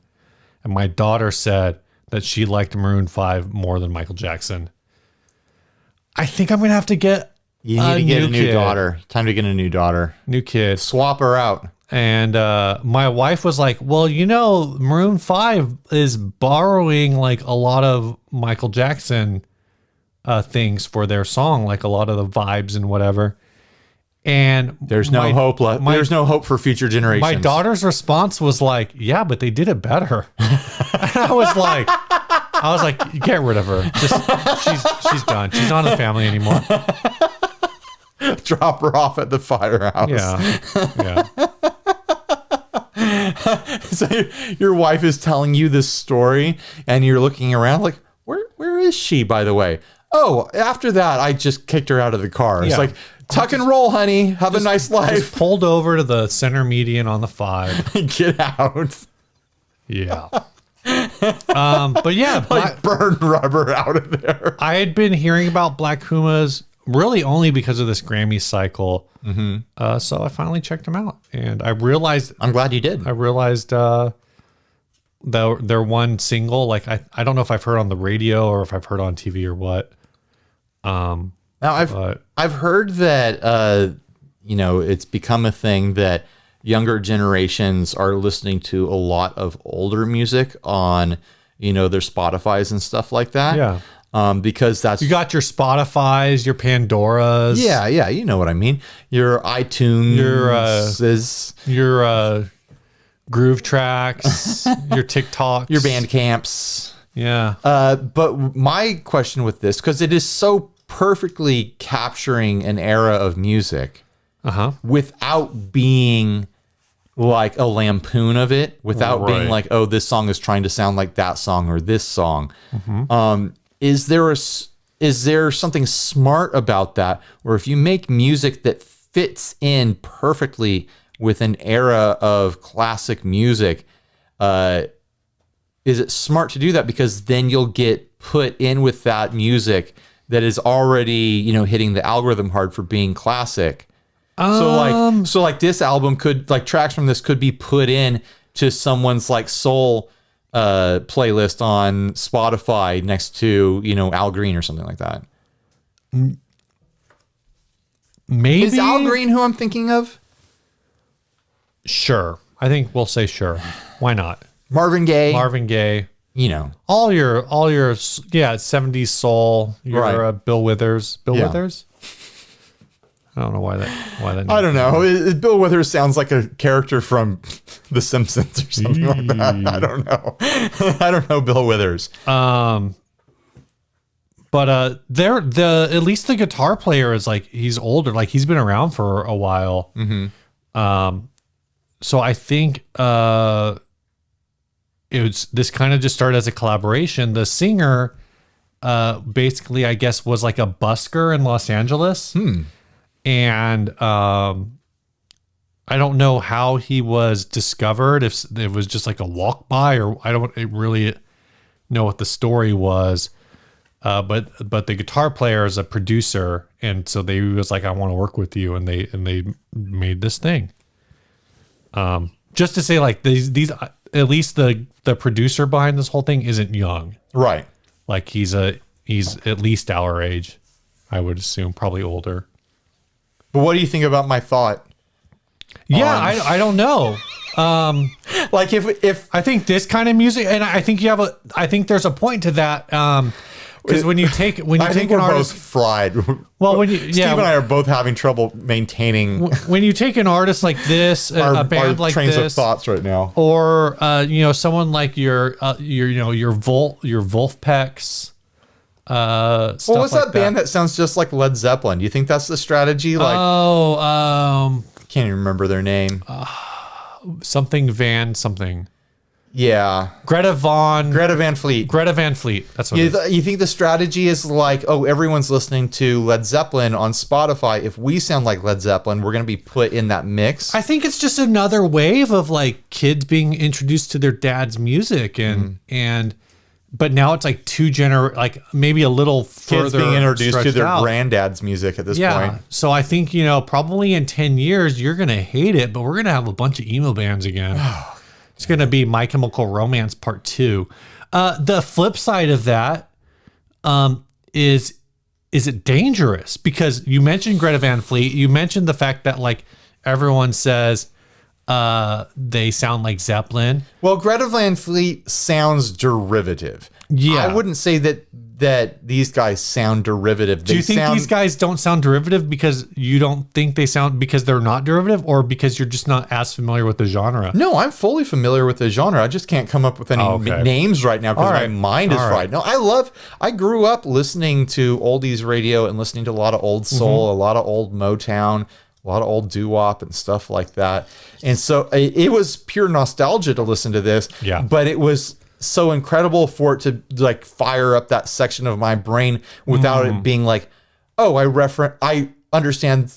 And my daughter said that she liked Maroon 5 more than Michael Jackson. I think I'm going to have to get You need to get a new daughter. Time to get a new daughter. New kid. Swap her out. And my wife was like, well, Maroon 5 is borrowing like a lot of Michael Jackson things for their song, like a lot of the vibes and whatever. And there's no hope left. There's no hope for future generations. My daughter's response was like, yeah, but they did it better. And I was like, get rid of her. She's done. She's not in the family anymore. Drop her off at the firehouse. Yeah. So your wife is telling you this story, and you're looking around like, where is she, by the way? Oh, after that, I just kicked her out of the car. It's like, tuck and roll, honey. Have a nice life. Just pulled over to the center median on the 5. Get out. Yeah. But yeah, like burn rubber out of there. I had been hearing about Black Pumas really only because of this Grammy cycle. Mm-hmm. So I finally checked them out, and I realized I'm glad you did. I realized their one single. Like I don't know if I've heard on the radio or if I've heard on TV or what. Now I've heard that it's become a thing that younger generations are listening to a lot of older music on their Spotify's and stuff like that. Yeah. Because that's You got your Spotify's, your Pandora's. yeah, you know what I mean. Your iTunes Your Groove Tracks, your TikToks, your Bandcamps. Yeah. But my question with this, because it is so perfectly capturing an era of music without being like a lampoon of it, without being like, oh, this song is trying to sound like that song or this song. Is there something smart about that, or if you make music that fits in perfectly with an era of classic music, is it smart to do that? Because then you'll get put in with that music that is already, hitting the algorithm hard for being classic. So like this album tracks from this could be put in to someone's like soul playlist on Spotify next to, Al Green or something like that. Maybe. Is Al Green who I'm thinking of? Sure. I think we'll say sure. Why not? Marvin Gaye. All your 70s soul, your Bill Withers. Withers? I don't know why that I don't know. Bill Withers sounds like a character from The Simpsons or something like that. I don't know. I don't know Bill Withers. But at least the guitar player is like, he's older, like he's been around for a while. So I think this kind of just started as a collaboration. The singer basically, I guess, was like a busker in Los Angeles. And I don't know how he was discovered, if it was just like a walk by, or I don't really know what the story was. But the guitar player is a producer, and so they was like, I want to work with you, and they made this thing. Just to say, like, these at least the producer behind this whole thing isn't young, right? Like he's at least our age, I would assume, probably older. But what do you think about my thought? Yeah, I don't know. Like if I think this kind of music, and I think I think there's a point to that. Because when you take an artist, both fried. Well, Steve and I are both having trouble maintaining. When you take an artist like this, a band like trains this, of thoughts right now, or someone like your Wolfpacks. What's that band that sounds just like Led Zeppelin? Do you think that's the strategy? Like, can't even remember their name. Something. Yeah, Greta Van Fleet. That's what it is. You think the strategy is like, oh, everyone's listening to Led Zeppelin on Spotify. If we sound like Led Zeppelin, we're going to be put in that mix. I think it's just another wave of like kids being introduced to their dad's music, but now it's like like maybe a little further. Kids being introduced to their granddad's music at this point. So I think, probably in 10 years, you're going to hate it, but we're going to have a bunch of emo bands again. It's going to be My Chemical Romance Part 2. The flip side of that is it dangerous? Because you mentioned Greta Van Fleet. You mentioned the fact that like everyone says they sound like Zeppelin. Well, Greta Van Fleet sounds derivative. Yeah. I wouldn't say that these guys sound derivative. Do you think these guys don't sound derivative because you don't think they sound because they're not derivative, or because you're just not as familiar with the genre? No, I'm fully familiar with the genre. I just can't come up with any names right now because my mind is fried. No, I grew up listening to oldies radio and listening to a lot of old soul, a lot of old Motown, a lot of old doo-wop and stuff like that. And so it was pure nostalgia to listen to this. Yeah. But it was so incredible for it to like fire up that section of my brain without it being like, oh, I understand,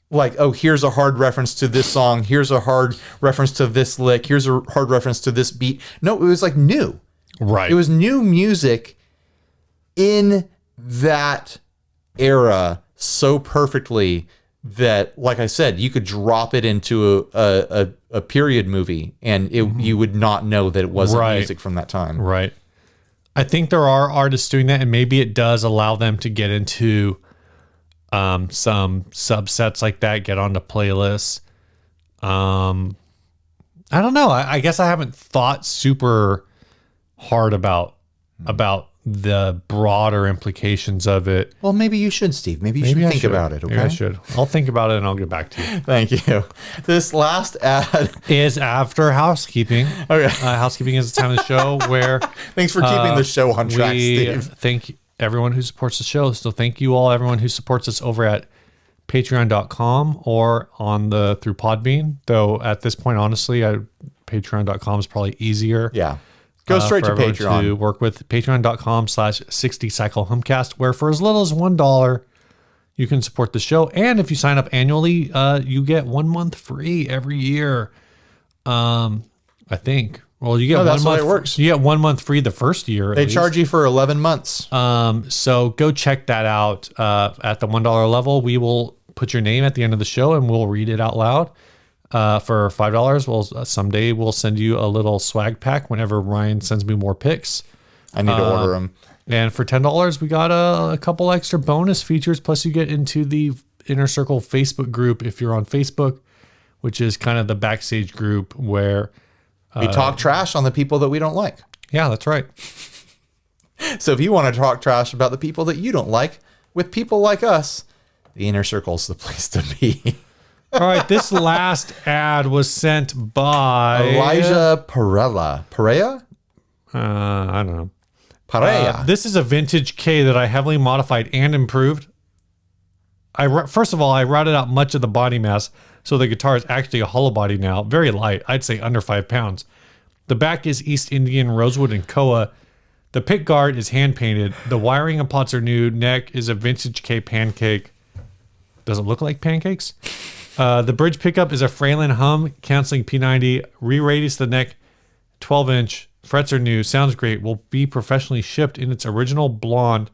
like, oh, here's a hard reference to this song. Here's a hard reference to this lick. Here's a hard reference to this beat. No, it was like new. Right. It was new music in that era so perfectly that, like I said, you could drop it into a period movie and you would not know that it wasn't music from that time. Right. I think there are artists doing that, and maybe it does allow them to get into some subsets like that, get onto playlists. I don't know. I guess I haven't thought super hard about the broader implications of it. Well, maybe you should, Steve. Maybe you should think about it. Okay, maybe I should. I'll think about it and I'll get back to you. Thank you. This last ad is after housekeeping. Okay, housekeeping is the time of the show where thanks for keeping the show on track, we Steve. Thank everyone who supports the show. So thank you all, everyone who supports us over at patreon.com or through Podbean. Though at this point, honestly, patreon.com is probably easier. Yeah. Go straight to Patreon. To work with patreon.com/60cyclehomecast, where for as little as $1, you can support the show. And if you sign up annually, you get 1 month free every year. I think. Well, you get 1 month. That's how it works. You get 1 month free the first year. They charge you for 11 months. So go check that out. At the $1 level, we will put your name at the end of the show and we'll read it out loud. For $5, well, someday we'll send you a little swag pack whenever Ryan sends me more picks. I need to order them. And for $10, we got a couple extra bonus features. Plus, you get into the Inner Circle Facebook group if you're on Facebook, which is kind of the backstage group where we talk trash on the people that we don't like. Yeah, that's right. So if you want to talk trash about the people that you don't like with people like us, the Inner Circle is the place to be. All right, this last ad was sent by Elijah Pereira. Pereira? I don't know. Pereira. This is a vintage K that I heavily modified and improved. First of all, I routed out much of the body mass, so the guitar is actually a hollow body now. Very light. I'd say under 5 pounds. The back is East Indian rosewood and koa. The pick guard is hand painted. The wiring and pots are new. Neck is a vintage K pancake. Does it look like pancakes? The bridge pickup is a Fralin Hum canceling P90. Re-radius the neck, 12-inch. Frets are new. Sounds great. Will be professionally shipped in its original blonde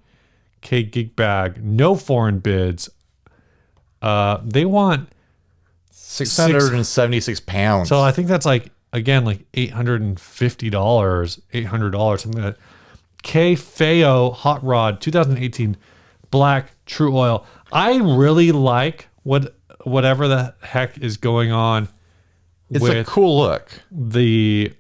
K gig bag. No foreign bids. They want 676 pounds. So I think that's like $850, $800, something like that. K Feo Hot Rod 2018 black TruOil. I really like whatever the heck is going on. It's a cool look. The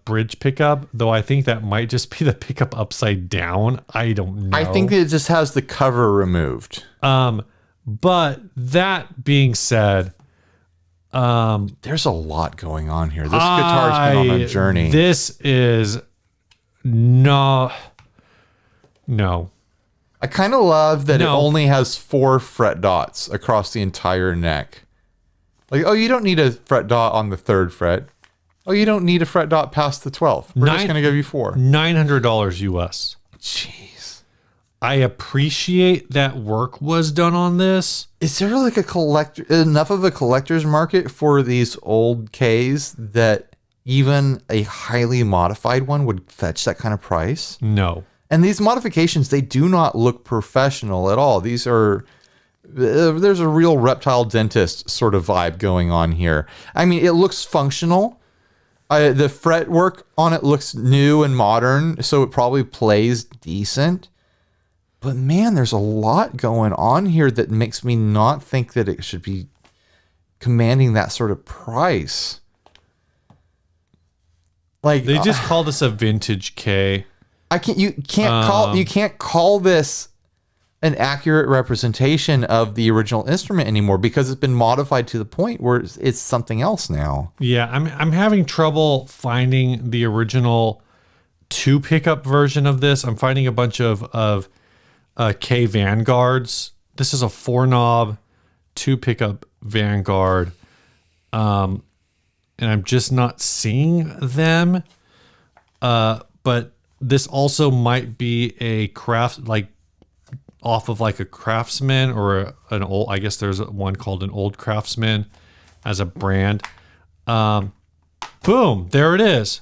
bridge pickup, though I think that might just be the pickup upside down. I don't know. I think it just has the cover removed. But that being said, there's a lot going on here. This guitar's been on a journey. This is no. I kind of love that it only has 4 fret dots across the entire neck. Like, oh, you don't need a fret dot on the 3rd fret. Oh, you don't need a fret dot past the 12th. We're just going to give you 4. $900 US. Jeez. I appreciate that work was done on this. Is there like enough of a collector's market for these old Ks that even a highly modified one would fetch that kind of price? No. And these modifications, they do not look professional at all. These are, there's a real reptile dentist sort of vibe going on here. I mean, it looks functional. The fretwork on it looks new and modern, so it probably plays decent. But man, there's a lot going on here that makes me not think that it should be commanding that sort of price. Like, they just called this a vintage K. You can't call this an accurate representation of the original instrument anymore because it's been modified to the point where it's something else now. Yeah, I'm having trouble finding the original 2 pickup version of this. I'm finding a bunch of K Vanguards. This is a 4-knob 2 pickup Vanguard. And I'm just not seeing them. But this also might be a craft, like off of like a Craftsman or an old, I guess there's one called an Old Craftsman as a brand. Boom, there it is.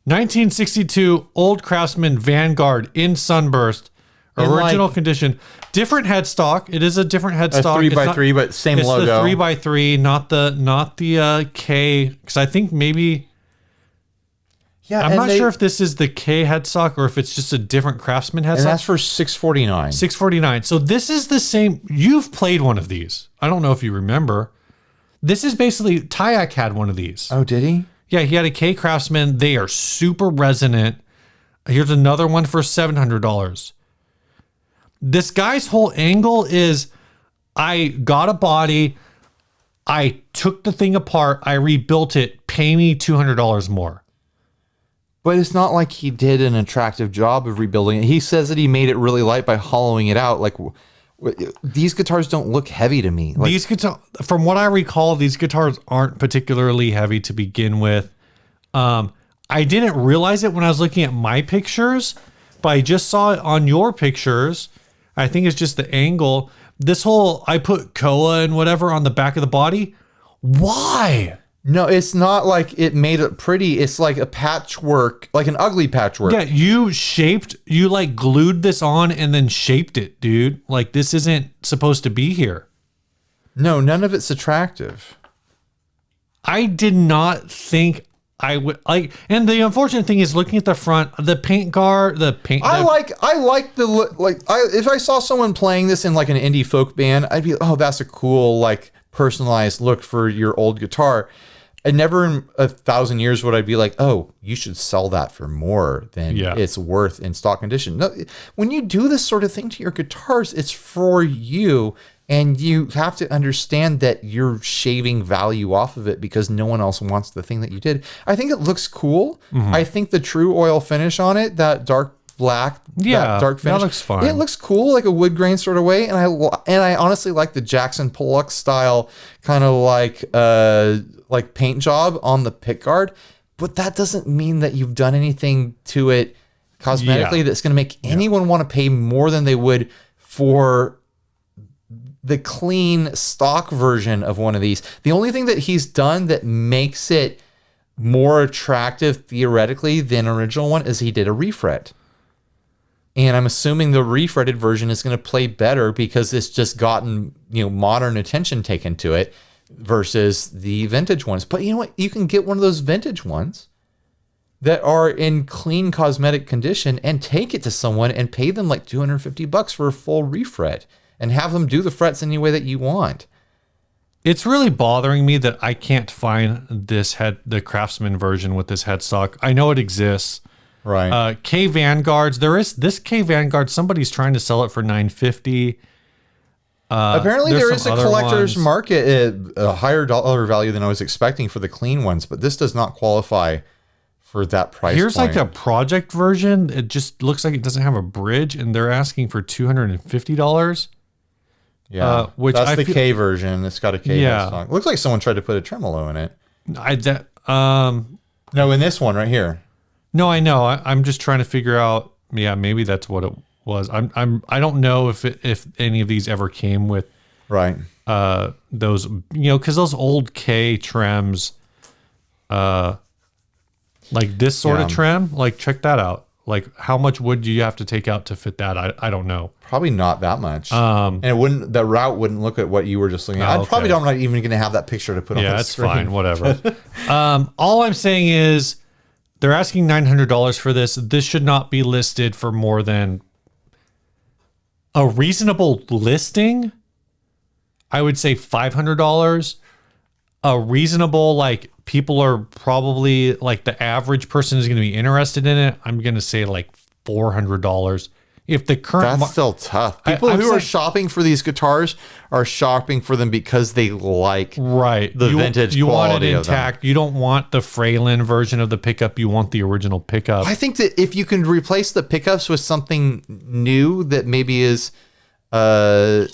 1962 Old Craftsman Vanguard in Sunburst. Original condition. Different headstock. It is a different headstock. 3x3, but same it's logo. It's the 3x3, not the K. Because I think maybe. Yeah, I'm not sure if this is the K headstock or if it's just a different Craftsman headstock. And that's for $649. $649. So this is the same. You've played one of these. I don't know if you remember. This is basically Tyak had one of these. Oh, did he? Yeah, he had a K Craftsman. They are super resonant. Here's another one for $700. This guy's whole angle is, I got a body, I took the thing apart, I rebuilt it, pay me $200 more. But it's not like he did an attractive job of rebuilding it. He says that he made it really light by hollowing it out. Like, these guitars don't look heavy to me. Like, These guitars, from what I recall, these guitars aren't particularly heavy to begin with. I didn't realize it when I was looking at my pictures, but I just saw it on your pictures. I think it's just the angle. This whole, I put Koa and whatever on the back of the body. Why? no, it's not like it made it pretty. It's like a patchwork, like an ugly patchwork. Yeah, you like glued this on and then shaped it, dude. Like, this isn't supposed to be here. No, none of it's attractive. I did not think I would like, and the unfortunate thing is looking at the front, the paint guard, I like the look. Like, if I saw someone playing this in like an indie folk band, I'd be, oh, that's a cool, like, personalized look for your old guitar. And never in 1,000 years would I be like, oh, you should sell that for more than it's worth in stock condition. No, when you do this sort of thing to your guitars, it's for you. And you have to understand that you're shaving value off of it because no one else wants the thing that you did. I think it looks cool. Mm-hmm. I think the TruOil finish on it, that dark black, that dark finish, that looks fine. It looks cool, like a wood grain sort of way. And I honestly like the Jackson Pollock style kind of like paint job on the pickguard. But that doesn't mean that you've done anything to it cosmetically that's going to make anyone want to pay more than they would for the clean stock version of one of these. The only thing that he's done that makes it more attractive theoretically than original one is he did a refret. And I'm assuming the refretted version is going to play better because it's just gotten, modern attention taken to it versus the vintage ones. But you know what? You can get one of those vintage ones that are in clean cosmetic condition and take it to someone and pay them like $250 for a full refret. And have them do the frets any way that you want. It's really bothering me that I can't find the Craftsman version with this headstock. I know it exists. Right. K Vanguards. There is this K Vanguard. Somebody's trying to sell it for $950. Apparently there is a collector's market at a higher dollar value than I was expecting for the clean ones, but this does not qualify for that price Here's point. like a project version. It just looks like it doesn't have a bridge, and they're asking for $250. Yeah, which that's I the feel, K version. It's got a K headstock. Looks like someone tried to put a tremolo in it. No, in this one right here. No, I know. I'm just trying to figure out. Yeah, maybe that's what it was. I don't know if any of these ever came with those, because those old K trems, like this sort of trem, like check that out. Like, how much wood do you have to take out to fit that? I don't know. Probably not that much. And the route wouldn't look at what you were just looking at. I probably don't even going to have that picture to put on the screen. Yeah, it's fine. Whatever. All I'm saying is they're asking $900 for this. This should not be listed for more than a reasonable listing. I would say $500. A reasonable, like, people are probably, like, the average person is going to be interested in it. I'm going to say like $400. If the current, that's still tough. People who are shopping for these guitars are shopping for them because they like the vintage you quality want it intact. You don't want the Fralin version of the pickup. You want the original pickup. I think that if you can replace the pickups with something new that maybe is not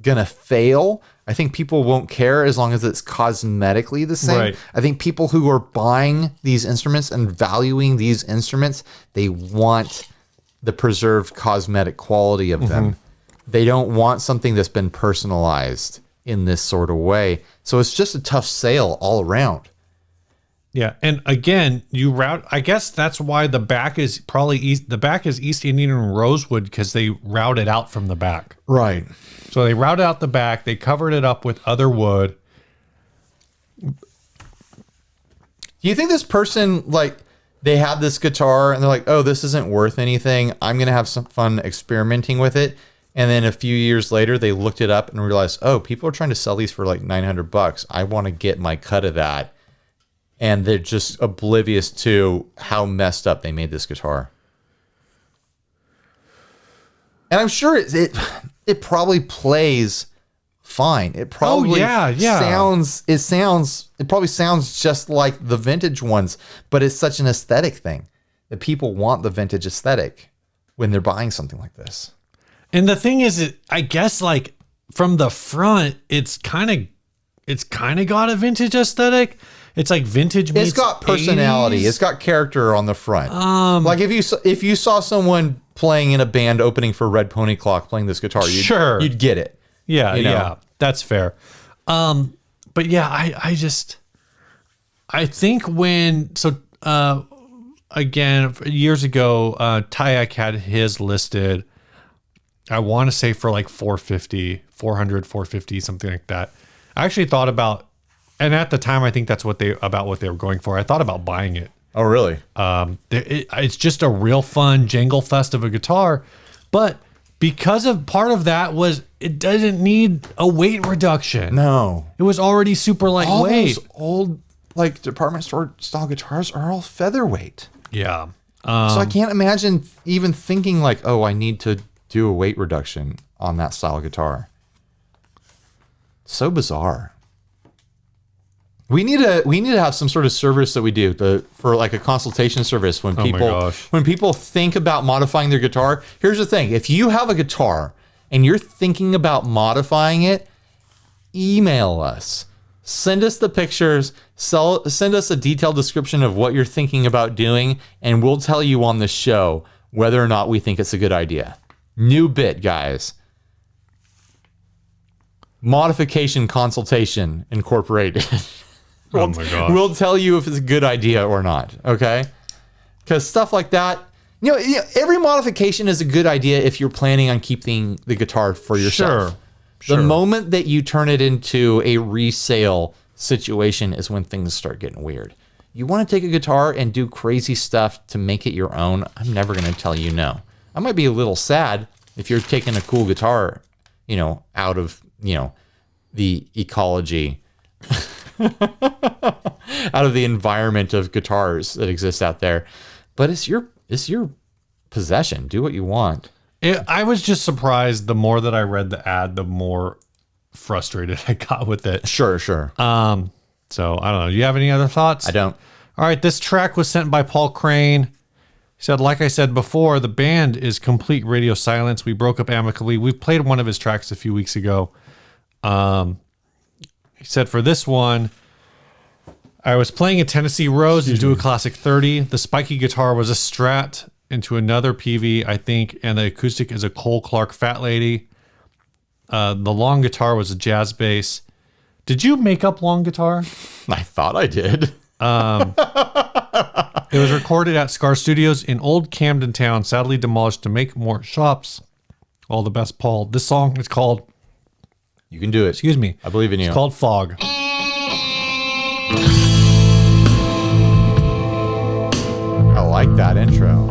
gonna fail, I think people won't care as long as it's cosmetically the same. Right. I think people who are buying these instruments and valuing these instruments, they want the preserved cosmetic quality of them. They don't want something that's been personalized in this sort of way. So it's just a tough sale all around. Yeah, and again, you route. I guess that's why the back is probably east. The back is East Indian and Rosewood because they routed out from the back. Right. So they routed out the back. They covered it up with other wood. Do you think this person, like, they had this guitar and they're like, oh, this isn't worth anything. I'm going to have some fun experimenting with it. And then a few years later, they looked it up and realized, oh, people are trying to sell these for like $900. I want to get my cut of that. And they're just oblivious to how messed up they made this guitar. And I'm sure it probably plays fine. It probably it probably sounds just like the vintage ones, but it's such an aesthetic thing that people want the vintage aesthetic when they're buying something like this. And the thing is, I guess like from the front, it's kind of got a vintage aesthetic. It's like vintage meets It's got personality. 80s. It's got character on the front. Like if you saw someone playing in a band opening for Red Pony Clock playing this guitar, you'd get it. Yeah, you know? yeah, that's fair. But yeah, I think again, years ago, Tyac had his listed, I want to say for like 450, 400, 450, something like that. I actually thought about, and at the time, I think that's what they were going for. I thought about buying it. Oh, really? It's just a real fun jangle fest of a guitar, but because of part of that was it doesn't need a weight reduction. No. It was already super lightweight. All those old like department store style guitars are all featherweight. Yeah. So I can't imagine even thinking like, oh, I need to do a weight reduction on that style guitar. So bizarre. We need to have some sort of service that we do for like a consultation service when people think about modifying their guitar. Here's the thing. If you have a guitar and you're thinking about modifying it, email us. Send us the pictures. Send us a detailed description of what you're thinking about doing, and we'll tell you on the show whether or not we think it's a good idea. New bit, guys. Modification Consultation Incorporated. Oh my gosh. We'll tell you if it's a good idea or not, okay? Because stuff like that, you know, every modification is a good idea if you're planning on keeping the guitar for yourself. Sure. The moment that you turn it into a resale situation is when things start getting weird. You want to take a guitar and do crazy stuff to make it your own, I'm never going to tell you no. I might be a little sad if you're taking a cool guitar, you know, out of, you know, the ecology out of the environment of guitars that exist out there, but it's your possession. Do what you want. I was just surprised. The more that I read the ad, the more frustrated I got with it. Sure. So I don't know. Do you have any other thoughts? I don't. All right. This track was sent by Paul Crane. He said, like I said before, the band is complete radio silence. We broke up amicably. We played one of his tracks a few weeks ago. He said, for this one, I was playing a Tennessee Rose to do a classic 30. The spiky guitar was a Strat into another PV, I think, and the acoustic is a Cole Clark Fat Lady. The long guitar was a jazz bass. Did you make up long guitar? I thought I did. It was recorded at Scar Studios in Old Camden Town, sadly demolished to make more shops. All the best, Paul. This song is called... You can do it. Excuse me. I believe in you. It's called Fog. I like that intro.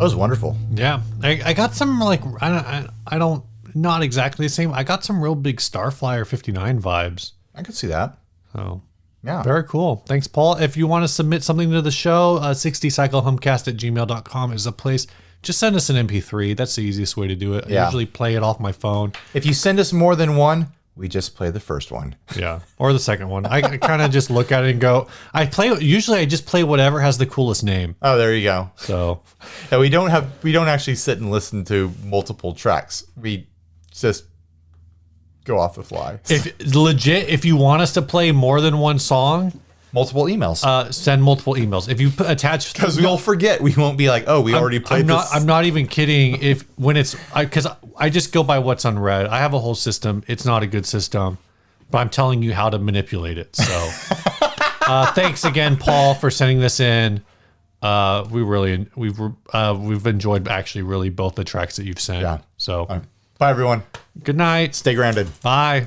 was wonderful. Yeah, I got some like I don't not exactly the same. I got some real big Starflyer 59 vibes. I could see that. So Yeah. very cool. Thanks, Paul. If you want to submit something to the show, 60cyclehomecast@gmail.com is a place. Just send us an MP3. That's the easiest way to do it. I Yeah. usually play it off my phone. If you send us more than one, we just play the first one. Yeah, or the second one. I kind of just look at it and go. Usually I just play whatever has the coolest name. Oh, there you go. So Yeah, we don't actually sit and listen to multiple tracks. We just go off the fly. if you want us to play more than one song, Multiple emails. send multiple emails. If you attach, Because we'll forget. We won't be like, oh, we already played this. I'm not even kidding. Because I just go by what's unread. I have a whole system. It's not a good system, but I'm telling you how to manipulate it. So, thanks again, Paul, for sending this in. We've enjoyed actually really both the tracks that you've sent. Yeah. So, Bye, everyone. good night. Stay grounded. Bye.